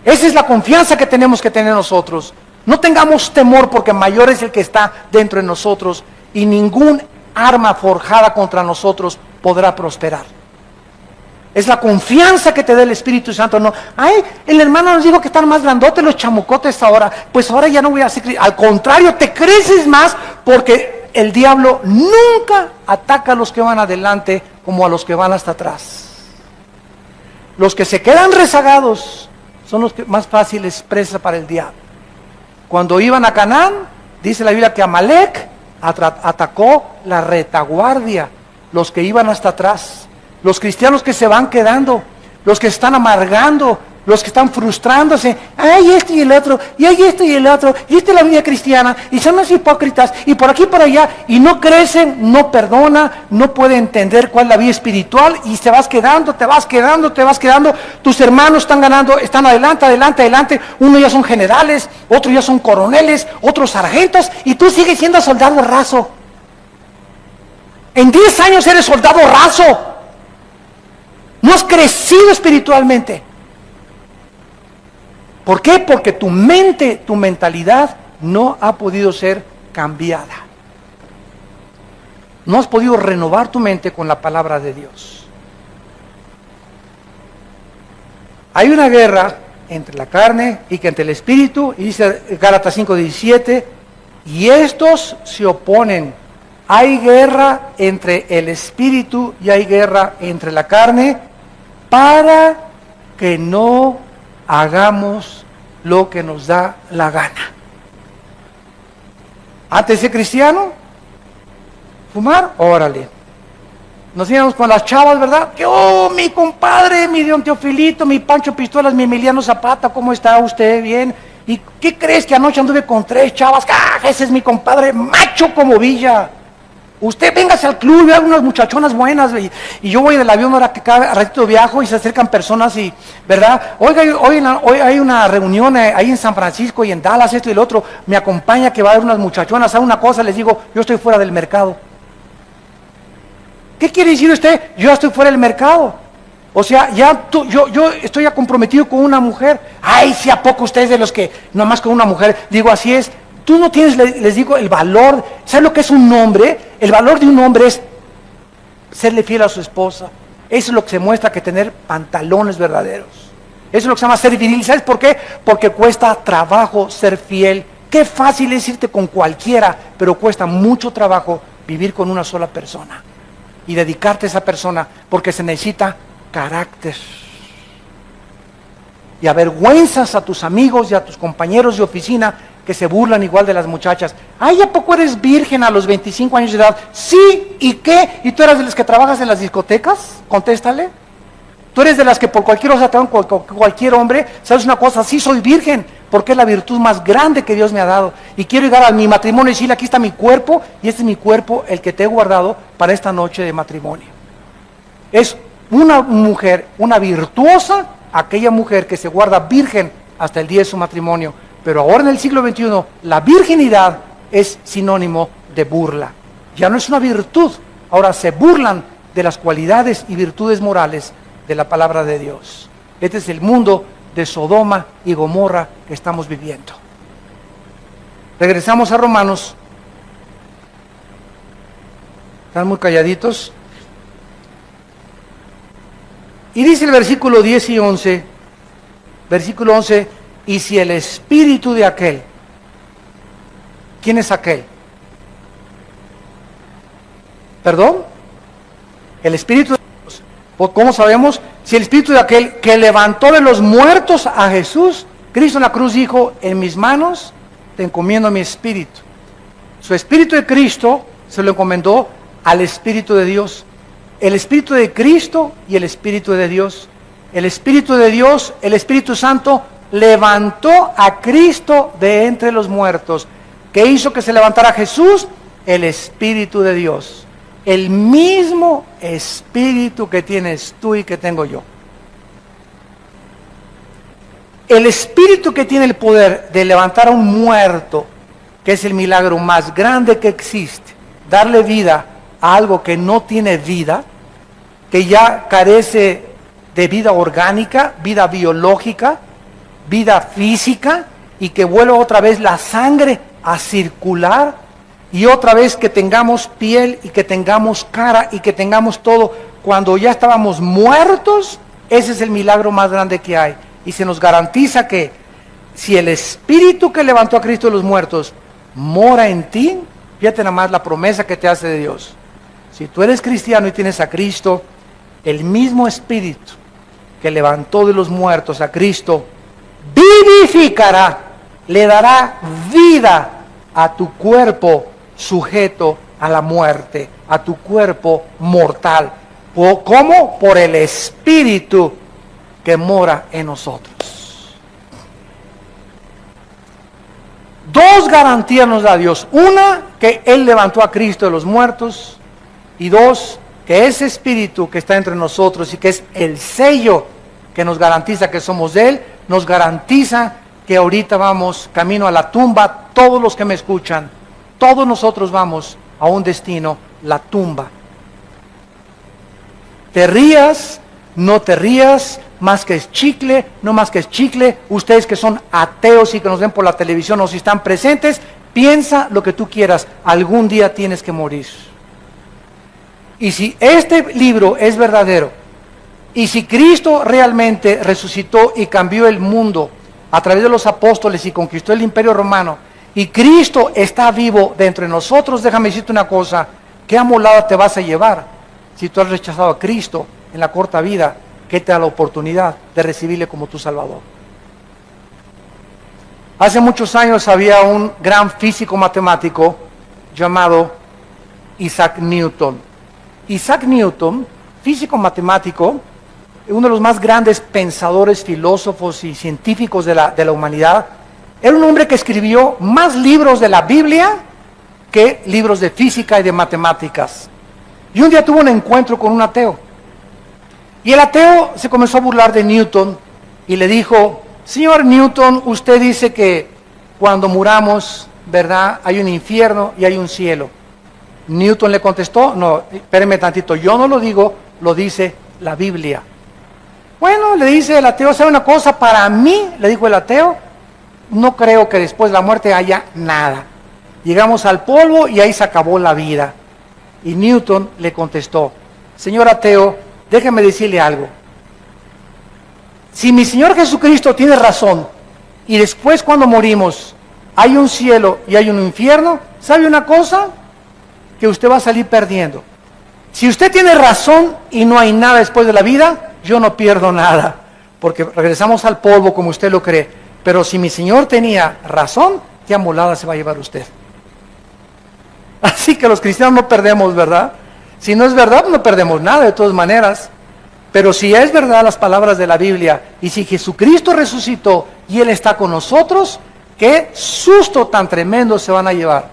Esa es la confianza que tenemos que tener nosotros. No tengamos temor porque mayor es el que está dentro de nosotros y ningún arma forjada contra nosotros podrá prosperar. Es la confianza que te da el Espíritu Santo. No, ay, el hermano nos dijo que están más grandotes los chamucotes ahora. Pues ahora ya no voy a hacer. Al contrario, te creces más porque el diablo nunca ataca a los que van adelante como a los que van hasta atrás. Los que se quedan rezagados son los que más fáciles presa para el diablo. Cuando iban a Canaán, dice la Biblia que Amalek atacó la retaguardia, los que iban hasta atrás. Los cristianos que se van quedando, los que están amargando, los que están frustrándose, ay esto y el otro, y hay esto y el otro, y esta es la vida cristiana, y son los hipócritas, y por aquí y por allá, y no crecen, no perdona, no puede entender cuál es la vida espiritual, y te vas quedando, tus hermanos están ganando, están adelante, unos ya son generales, otros ya son coroneles, otros sargentos, y tú sigues siendo soldado raso. En 10 años eres soldado raso. No has crecido espiritualmente. ¿Por qué? Porque tu mente, tu mentalidad no ha podido ser cambiada. No has podido renovar tu mente con la palabra de Dios. Hay una guerra entre la carne y que entre el espíritu, y dice Gálatas 5:17, y estos se oponen. Hay guerra entre el espíritu y hay guerra entre la carne, para que no hagamos lo que nos da la gana. Antes de ser cristiano, fumar, órale. Nos íbamos con las chavas, ¿verdad? Que, oh, mi compadre, mi don Teofilito, mi Pancho Pistolas, mi Emiliano Zapata, ¿cómo está usted? Bien. ¿Y qué crees que anoche anduve con 3 chavas? ¡Ah, ese es mi compadre, macho como Villa! Usted véngase al club, vea unas muchachonas buenas, y yo voy del avión ahora que cada ratito viajo y se acercan personas y, ¿verdad? Oiga, hoy hay una reunión ahí en San Francisco y en Dallas, esto y el otro, me acompaña que va a haber unas muchachonas, ¿sabe una cosa? Les digo, yo estoy fuera del mercado. ¿Qué quiere decir usted? Yo ya estoy fuera del mercado. O sea, yo estoy ya comprometido con una mujer. Ay, si a poco usted es de los que nomás con una mujer, digo, así es. Tú no tienes, les digo, el valor. ¿Sabes lo que es un hombre? El valor de un hombre es serle fiel a su esposa. Eso es lo que se muestra que tener pantalones verdaderos. Eso es lo que se llama ser viril. ¿Sabes por qué? Porque cuesta trabajo ser fiel. Qué fácil es irte con cualquiera, pero cuesta mucho trabajo vivir con una sola persona y dedicarte a esa persona, porque se necesita carácter. Y avergüenzas a tus amigos y a tus compañeros de oficina que se burlan igual de las muchachas. Ay, ¿a poco eres virgen a los 25 años de edad? Sí, ¿y qué? ¿Y tú eres de las que trabajas en las discotecas? Contéstale. Tú eres de las que por cualquier cosa te dan cualquier hombre. ¿Sabes una cosa? Sí, soy virgen, porque es la virtud más grande que Dios me ha dado. Y quiero llegar a mi matrimonio y decirle, aquí está mi cuerpo, y este es mi cuerpo, el que te he guardado para esta noche de matrimonio. Es una mujer, una virtuosa, aquella mujer que se guarda virgen hasta el día de su matrimonio. Pero ahora en el siglo XXI, la virginidad es sinónimo de burla. Ya no es una virtud, ahora se burlan de las cualidades y virtudes morales de la palabra de Dios. Este es el mundo de Sodoma y Gomorra que estamos viviendo. Regresamos a Romanos. Están muy calladitos. Y dice el versículo 10 y 11, versículo 11, y si el espíritu de aquel, ¿quién es aquel? ¿Perdón? El espíritu de Dios. ¿Cómo sabemos? Si el espíritu de aquel que levantó de los muertos a Jesús, Cristo en la cruz dijo, en mis manos te encomiendo mi espíritu. Su espíritu de Cristo se lo encomendó al Espíritu de Dios. El Espíritu de Cristo y el Espíritu de Dios. El Espíritu de Dios, el Espíritu Santo, levantó a Cristo de entre los muertos. ¿Qué hizo que se levantara Jesús? El Espíritu de Dios. El mismo Espíritu que tienes tú y que tengo yo. El Espíritu que tiene el poder de levantar a un muerto, que es el milagro más grande que existe, darle vida a algo que no tiene vida, que ya carece de vida orgánica, vida biológica, vida física, y que vuelva otra vez la sangre a circular, y otra vez que tengamos piel y que tengamos cara y que tengamos todo, cuando ya estábamos muertos. Ese es el milagro más grande que hay, y se nos garantiza que si el Espíritu que levantó a Cristo de los muertos mora en ti, fíjate nada más la promesa que te hace de Dios. Si tú eres cristiano y tienes a Cristo, el mismo Espíritu que levantó de los muertos a Cristo vivificará, le dará vida a tu cuerpo sujeto a la muerte, a tu cuerpo mortal. ¿Cómo? Por el Espíritu que mora en nosotros. Dos garantías nos da Dios. Una, que Él levantó a Cristo de los muertos. Y dos, que ese Espíritu que está entre nosotros y que es el sello que nos garantiza que somos de Él, nos garantiza que ahorita vamos camino a la tumba. Todos los que me escuchan, todos nosotros vamos a un destino, la tumba. Te rías, no te rías, más que es chicle, no más que es chicle. Ustedes que son ateos y que nos ven por la televisión o si están presentes, piensa lo que tú quieras, algún día tienes que morir. Y si este libro es verdadero, y si Cristo realmente resucitó y cambió el mundo a través de los apóstoles y conquistó el imperio romano, y Cristo está vivo dentro de nosotros, déjame decirte una cosa, ¿qué amolada te vas a llevar si tú has rechazado a Cristo en la corta vida que te da la oportunidad de recibirle como tu Salvador? Hace muchos años había un gran físico matemático llamado Isaac Newton. Isaac Newton, físico matemático, uno de los más grandes pensadores, filósofos y científicos de la humanidad, era un hombre que escribió más libros de la Biblia que libros de física y de matemáticas. Y un día tuvo un encuentro con un ateo. Y el ateo se comenzó a burlar de Newton y le dijo, señor Newton, usted dice que cuando muramos, ¿verdad?, hay un infierno y hay un cielo. Newton le contestó, no, espéreme tantito, yo no lo digo, lo dice la Biblia. Bueno, le dice el ateo, ¿sabe una cosa? Para mí, le dijo el ateo, no creo que después de la muerte haya nada. Llegamos al polvo y ahí se acabó la vida. Y Newton le contestó, señor ateo, déjeme decirle algo. Si mi Señor Jesucristo tiene razón, y después cuando morimos hay un cielo y hay un infierno, ¿sabe una cosa? Que usted va a salir perdiendo. Si usted tiene razón y no hay nada después de la vida, yo no pierdo nada, porque regresamos al polvo como usted lo cree. Pero si mi Señor tenía razón, ¿qué amolada se va a llevar usted? Así que los cristianos no perdemos, ¿verdad? Si no es verdad, no perdemos nada de todas maneras. Pero si es verdad las palabras de la Biblia, y si Jesucristo resucitó y Él está con nosotros, qué susto tan tremendo se van a llevar.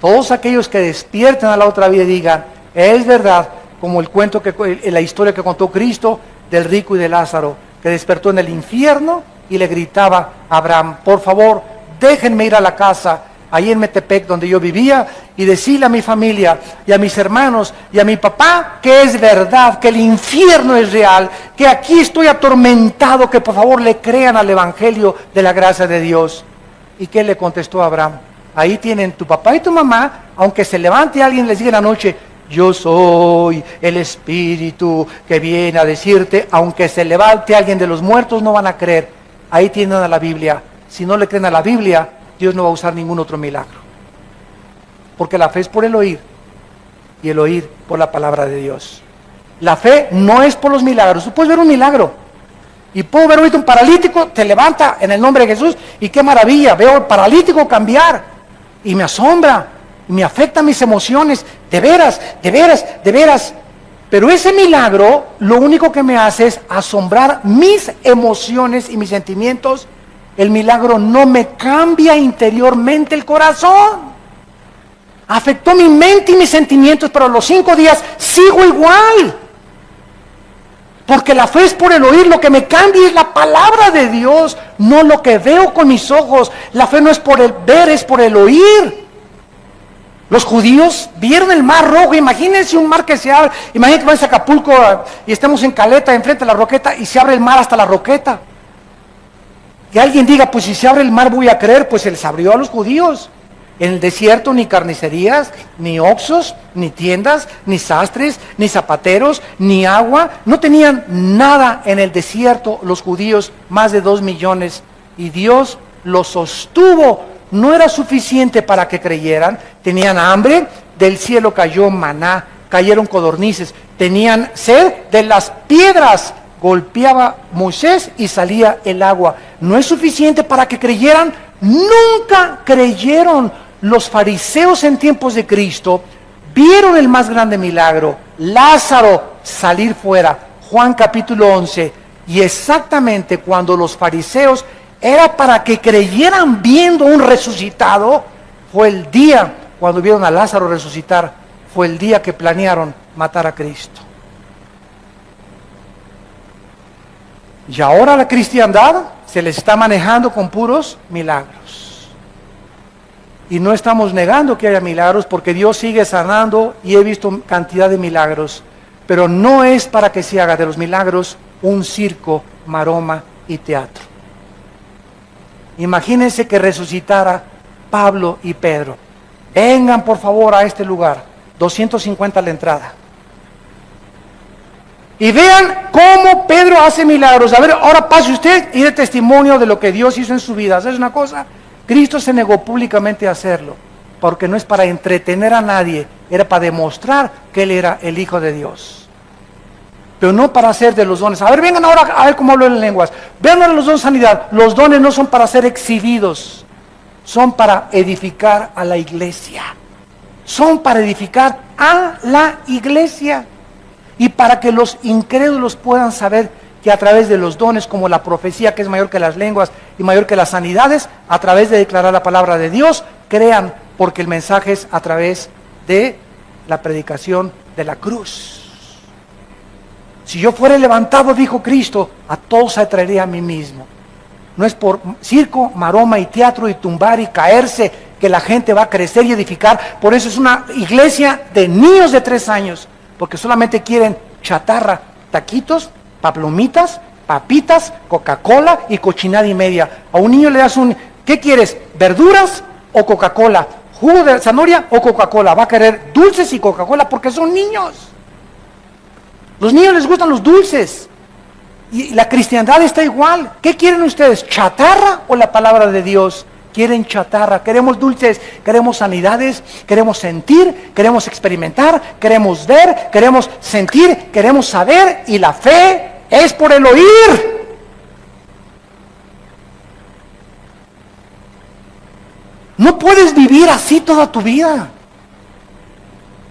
Todos aquellos que despierten a la otra vida y digan, es verdad, como el cuento, la historia que contó Cristo del rico y de Lázaro, que despertó en el infierno y le gritaba a Abraham, por favor, déjenme ir a la casa, ahí en Metepec, donde yo vivía, y decirle a mi familia y a mis hermanos y a mi papá que es verdad, que el infierno es real, que aquí estoy atormentado, que por favor le crean al Evangelio de la gracia de Dios. ¿Y qué le contestó Abraham? Ahí tienen tu papá y tu mamá, aunque se levante alguien y les diga en la noche, yo soy el Espíritu que viene a decirte, aunque se levante alguien de los muertos, no van a creer. Ahí tienen a la Biblia. Si no le creen a la Biblia, Dios no va a usar ningún otro milagro. Porque la fe es por el oír, y el oír por la palabra de Dios. La fe no es por los milagros. Tú puedes ver un milagro, y puedo ver ahorita un paralítico, te levanta en el nombre de Jesús, y qué maravilla, veo al paralítico cambiar, y me asombra, y me afecta mis emociones, de veras, de veras, de veras. Pero ese milagro, lo único que me hace es asombrar mis emociones y mis sentimientos. El milagro no me cambia interiormente el corazón. Afectó mi mente y mis sentimientos, pero a los 5 días sigo igual. Porque la fe es por el oír, lo que me cambia es la palabra de Dios, no lo que veo con mis ojos. La fe no es por el ver, es por el oír. Los judíos vieron el mar rojo, imagínense un mar que se abre, imagínense que vamos a Acapulco y estemos en Caleta, enfrente de la Roqueta, y se abre el mar hasta la Roqueta. Que alguien diga, pues si se abre el mar voy a creer, pues se les abrió a los judíos. En el desierto ni carnicerías, ni oxos, ni tiendas, ni sastres, ni zapateros, ni agua. No tenían nada en el desierto los judíos, más de 2 millones. Y Dios los sostuvo. No era suficiente para que creyeran. Tenían hambre, del cielo cayó maná, cayeron codornices. Tenían sed, de las piedras golpeaba Moisés y salía el agua. No es suficiente para que creyeran. Nunca creyeron. Los fariseos en tiempos de Cristo vieron el más grande milagro, Lázaro salir fuera, Juan capítulo 11, y exactamente cuando los fariseos era para que creyeran viendo un resucitado, fue el día cuando vieron a Lázaro resucitar, fue el día que planearon matar a Cristo. Y ahora la cristiandad se les está manejando con puros milagros. Y no estamos negando que haya milagros, porque Dios sigue sanando y he visto cantidad de milagros. Pero no es para que se haga de los milagros un circo, maroma y teatro. Imagínense que resucitara Pablo y Pedro. Vengan por favor a este lugar, 250 a la entrada. Y vean cómo Pedro hace milagros. A ver, ahora pase usted y dé testimonio de lo que Dios hizo en su vida. ¿Sabes una cosa? Cristo se negó públicamente a hacerlo, porque no es para entretener a nadie, era para demostrar que Él era el Hijo de Dios. Pero no para hacer de los dones. A ver, vengan ahora a ver cómo hablo en lenguas. Vean ahora los dones de sanidad. Los dones no son para ser exhibidos, son para edificar a la iglesia. Son para edificar a la iglesia. Y para que los incrédulos puedan saber que a través de los dones, como la profecía, que es mayor que las lenguas y mayor que las sanidades, a través de declarar la palabra de Dios, crean, porque el mensaje es a través de la predicación de la cruz. Si yo fuera levantado, dijo Cristo, a todos atraería a mí mismo. No es por circo, maroma y teatro y tumbar y caerse que la gente va a crecer y edificar. Por eso es una iglesia de niños de 3 años, porque solamente quieren chatarra, taquitos, palomitas, papitas, Coca-Cola y cochinada y media. A un niño le das ¿qué quieres? ¿Verduras o Coca-Cola? ¿Jugo de zanahoria o Coca-Cola? Va a querer dulces y Coca-Cola porque son niños. Los niños les gustan los dulces. Y la cristiandad está igual. ¿Qué quieren ustedes? ¿Chatarra o la palabra de Dios? Quieren chatarra. Queremos dulces, queremos sanidades, queremos sentir, queremos experimentar, queremos ver, queremos sentir, queremos saber, y la fe es por el oír. No puedes vivir así toda tu vida.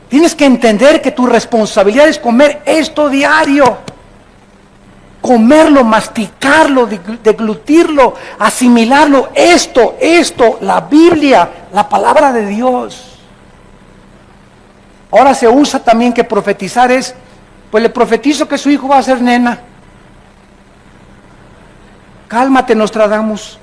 Tienes que entender que tu responsabilidad es comer esto diario. Comerlo, masticarlo, deglutirlo, asimilarlo. Esto, la Biblia, la palabra de Dios. Ahora se usa también que profetizar es, pues le profetizo que su hijo va a ser nena. Cálmate, Nostradamus.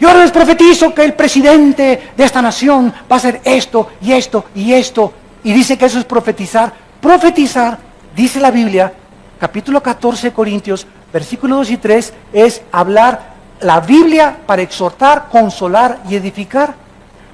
Yo ahora les profetizo que el presidente de esta nación va a hacer esto y esto y esto. Y dice que eso es profetizar. Profetizar, dice la Biblia, capítulo 14 de Corintios, versículos 2 y 3, es hablar la Biblia para exhortar, consolar y edificar.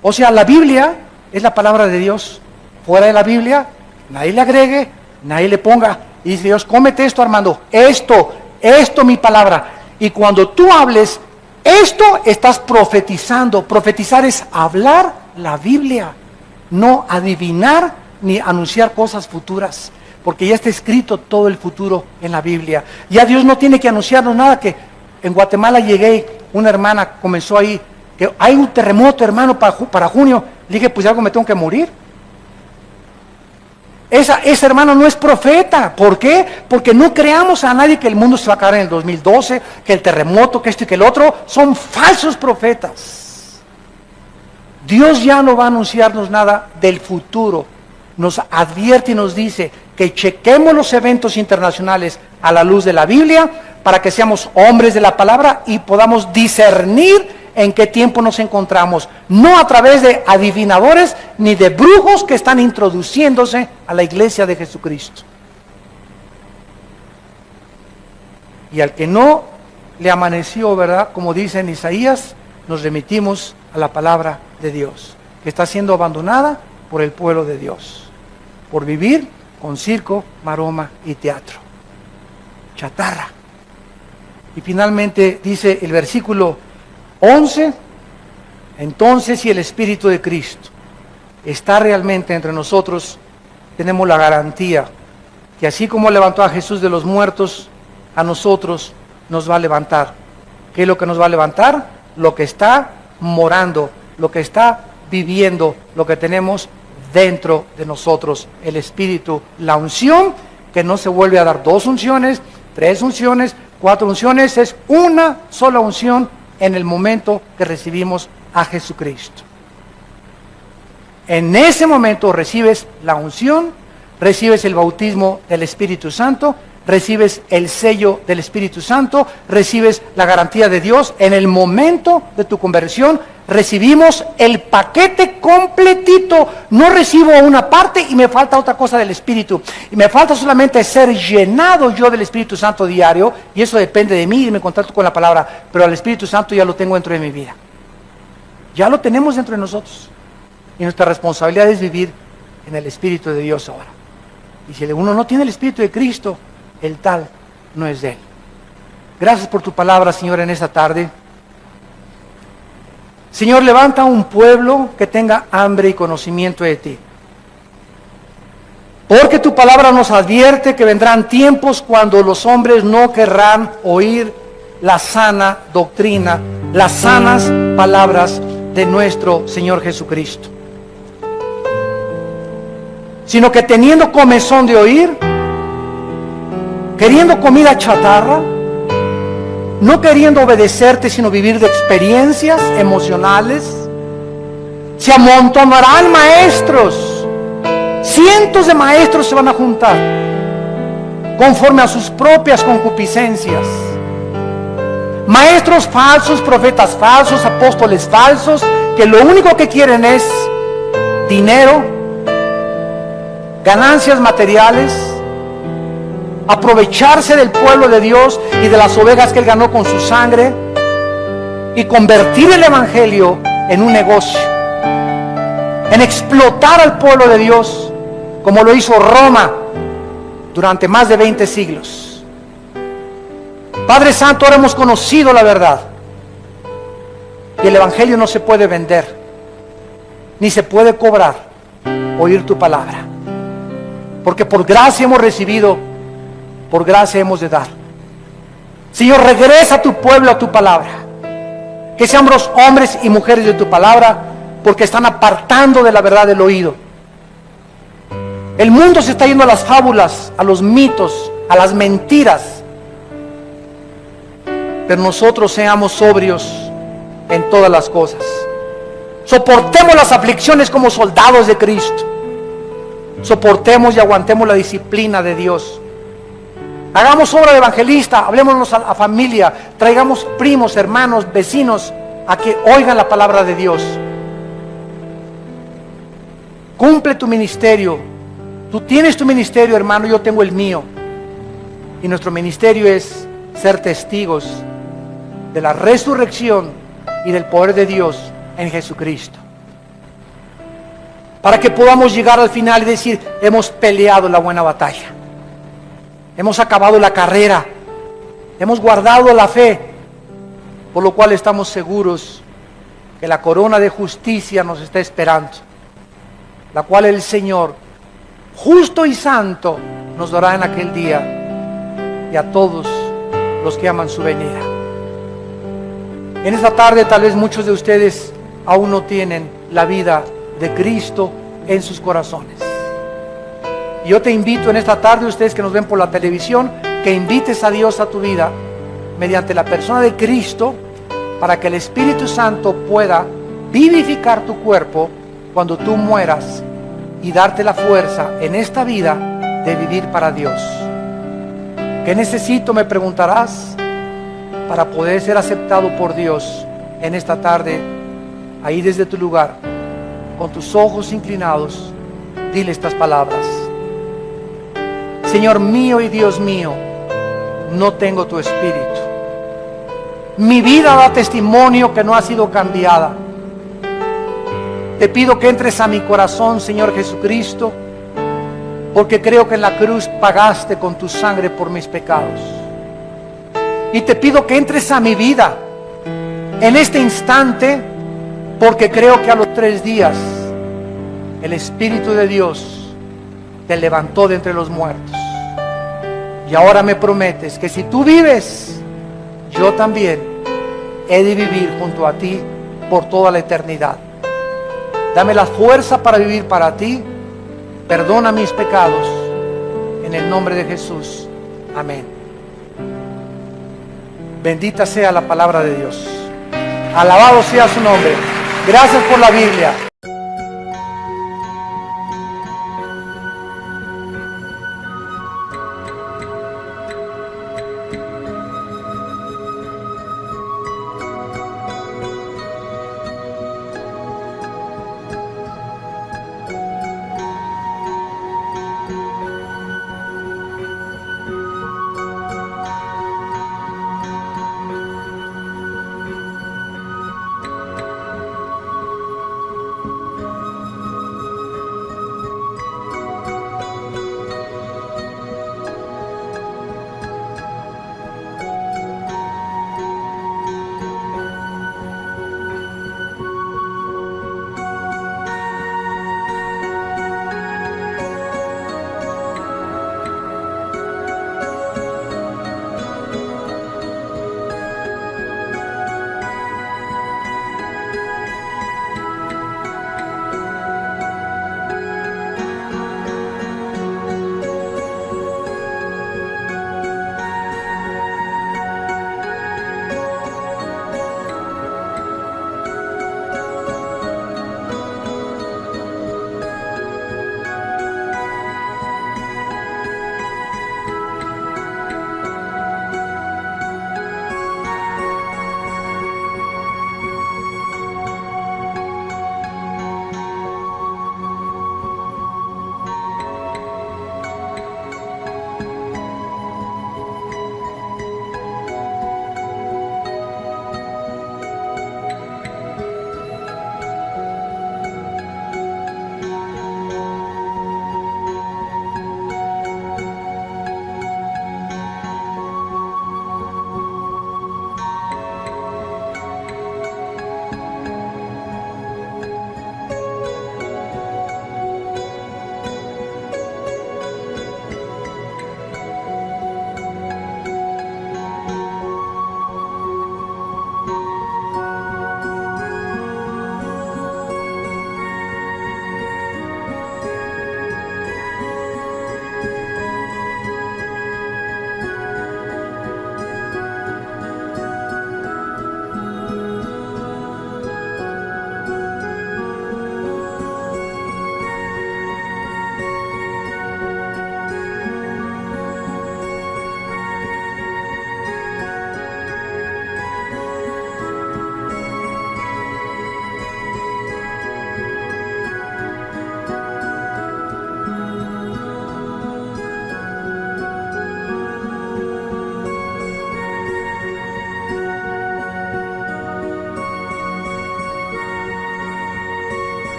O sea, la Biblia es la palabra de Dios. Fuera de la Biblia, nadie le agregue, nadie le ponga. Y dice Dios, cómete esto, Armando, esto, mi palabra. Y cuando tú hables esto, estás profetizando. Profetizar es hablar la Biblia, no adivinar ni anunciar cosas futuras, porque ya está escrito todo el futuro en la Biblia. Ya Dios no tiene que anunciarnos nada. Que en Guatemala llegué, una hermana comenzó ahí, que hay un terremoto, hermano, para junio. Le dije, pues algo me tengo que morir. Esa hermana no es profeta. ¿Por qué? Porque no creamos a nadie que el mundo se va a acabar en el 2012, que el terremoto, que esto y que el otro. Son falsos profetas. Dios ya no va a anunciarnos nada del futuro. Nos advierte y nos dice que chequemos los eventos internacionales a la luz de la Biblia para que seamos hombres de la palabra y podamos discernir en qué tiempo nos encontramos, no a través de adivinadores ni de brujos que están introduciéndose a la iglesia de Jesucristo. Y al que no le amaneció, ¿verdad? Como dice en Isaías, nos remitimos a la palabra de Dios, que está siendo abandonada por el pueblo de Dios, por vivir con circo, maroma y teatro. Chatarra. Y finalmente dice el versículo 11, entonces si el Espíritu de Cristo está realmente entre nosotros, tenemos la garantía que así como levantó a Jesús de los muertos, a nosotros nos va a levantar. ¿Qué es lo que nos va a levantar? Lo que está morando, lo que está viviendo, lo que tenemos dentro de nosotros, el Espíritu, la unción, que no se vuelve a dar 2 unciones, 3 unciones, 4 unciones, es una sola unción en el momento que recibimos a Jesucristo. En ese momento recibes la unción, recibes el bautismo del Espíritu Santo, recibes el sello del Espíritu Santo, recibes la garantía de Dios. En el momento de tu conversión recibimos el paquete completito. No recibo una parte y me falta otra cosa del Espíritu. Y me falta solamente ser llenado yo del Espíritu Santo diario, y eso depende de mí y me contacto con la palabra. Pero al Espíritu Santo ya lo tengo dentro de mi vida. Ya lo tenemos dentro de nosotros. Y nuestra responsabilidad es vivir en el Espíritu de Dios ahora. Y si uno no tiene el Espíritu de Cristo, el tal no es de Él. Gracias por tu palabra, Señor, en esta tarde. Señor, levanta un pueblo que tenga hambre y conocimiento de ti. Porque tu palabra nos advierte que vendrán tiempos cuando los hombres no querrán oír la sana doctrina, las sanas palabras de nuestro Señor Jesucristo, sino que teniendo comezón de oír, queriendo comida chatarra, no queriendo obedecerte, sino vivir de experiencias emocionales, se amontonarán maestros, cientos de maestros se van a juntar, conforme a sus propias concupiscencias. Maestros falsos, profetas falsos, apóstoles falsos, que lo único que quieren es dinero, ganancias materiales, aprovecharse del pueblo de Dios y de las ovejas que Él ganó con su sangre, y convertir el Evangelio en un negocio, en explotar al pueblo de Dios, como lo hizo Roma durante más de 20 siglos. Padre Santo, ahora hemos conocido la verdad, y el Evangelio no se puede vender, ni se puede cobrar oír tu palabra, porque por gracia hemos recibido, por gracia hemos de dar. Señor, regresa a tu pueblo a tu palabra, que seamos hombres y mujeres de tu palabra, porque están apartando de la verdad del oído. El mundo se está yendo a las fábulas, a los mitos, a las mentiras, pero nosotros seamos sobrios en todas las cosas. Soportemos las aflicciones como soldados de Cristo. Soportemos y aguantemos la disciplina de Dios. Hagamos obra de evangelista, hablémonos a familia, traigamos primos, hermanos, vecinos, a que oigan la palabra de Dios. Cumple tu ministerio. Tú tienes tu ministerio, hermano, yo tengo el mío. Y nuestro ministerio es ser testigos de la resurrección y del poder de Dios en Jesucristo. Para que podamos llegar al final y decir, hemos peleado la buena batalla. Hemos acabado la carrera. Hemos guardado la fe. Por lo cual estamos seguros que la corona de justicia nos está esperando, la cual el Señor, justo y santo, nos dará en aquel día, y a todos los que aman su venida. En esta tarde tal vez muchos de ustedes aún no tienen la vida de Cristo en sus corazones. Y yo te invito en esta tarde, ustedes que nos ven por la televisión, que invites a Dios a tu vida mediante la persona de Cristo, para que el Espíritu Santo pueda vivificar tu cuerpo cuando tú mueras y darte la fuerza en esta vida de vivir para Dios. ¿Qué necesito?, me preguntarás, para poder ser aceptado por Dios en esta tarde. Ahí desde tu lugar, con tus ojos inclinados, dile estas palabras: Señor mío y Dios mío, no tengo tu Espíritu. Mi vida da testimonio que no ha sido cambiada. Te pido que entres a mi corazón, Señor Jesucristo, porque creo que en la cruz pagaste con tu sangre por mis pecados. Y te pido que entres a mi vida en este instante, porque creo que a los 3 días el Espíritu de Dios te levantó de entre los muertos. Y ahora me prometes que si tú vives, yo también he de vivir junto a ti por toda la eternidad. Dame la fuerza para vivir para ti. Perdona mis pecados. En el nombre de Jesús. Amén. Bendita sea la palabra de Dios. Alabado sea su nombre. Gracias por la Biblia.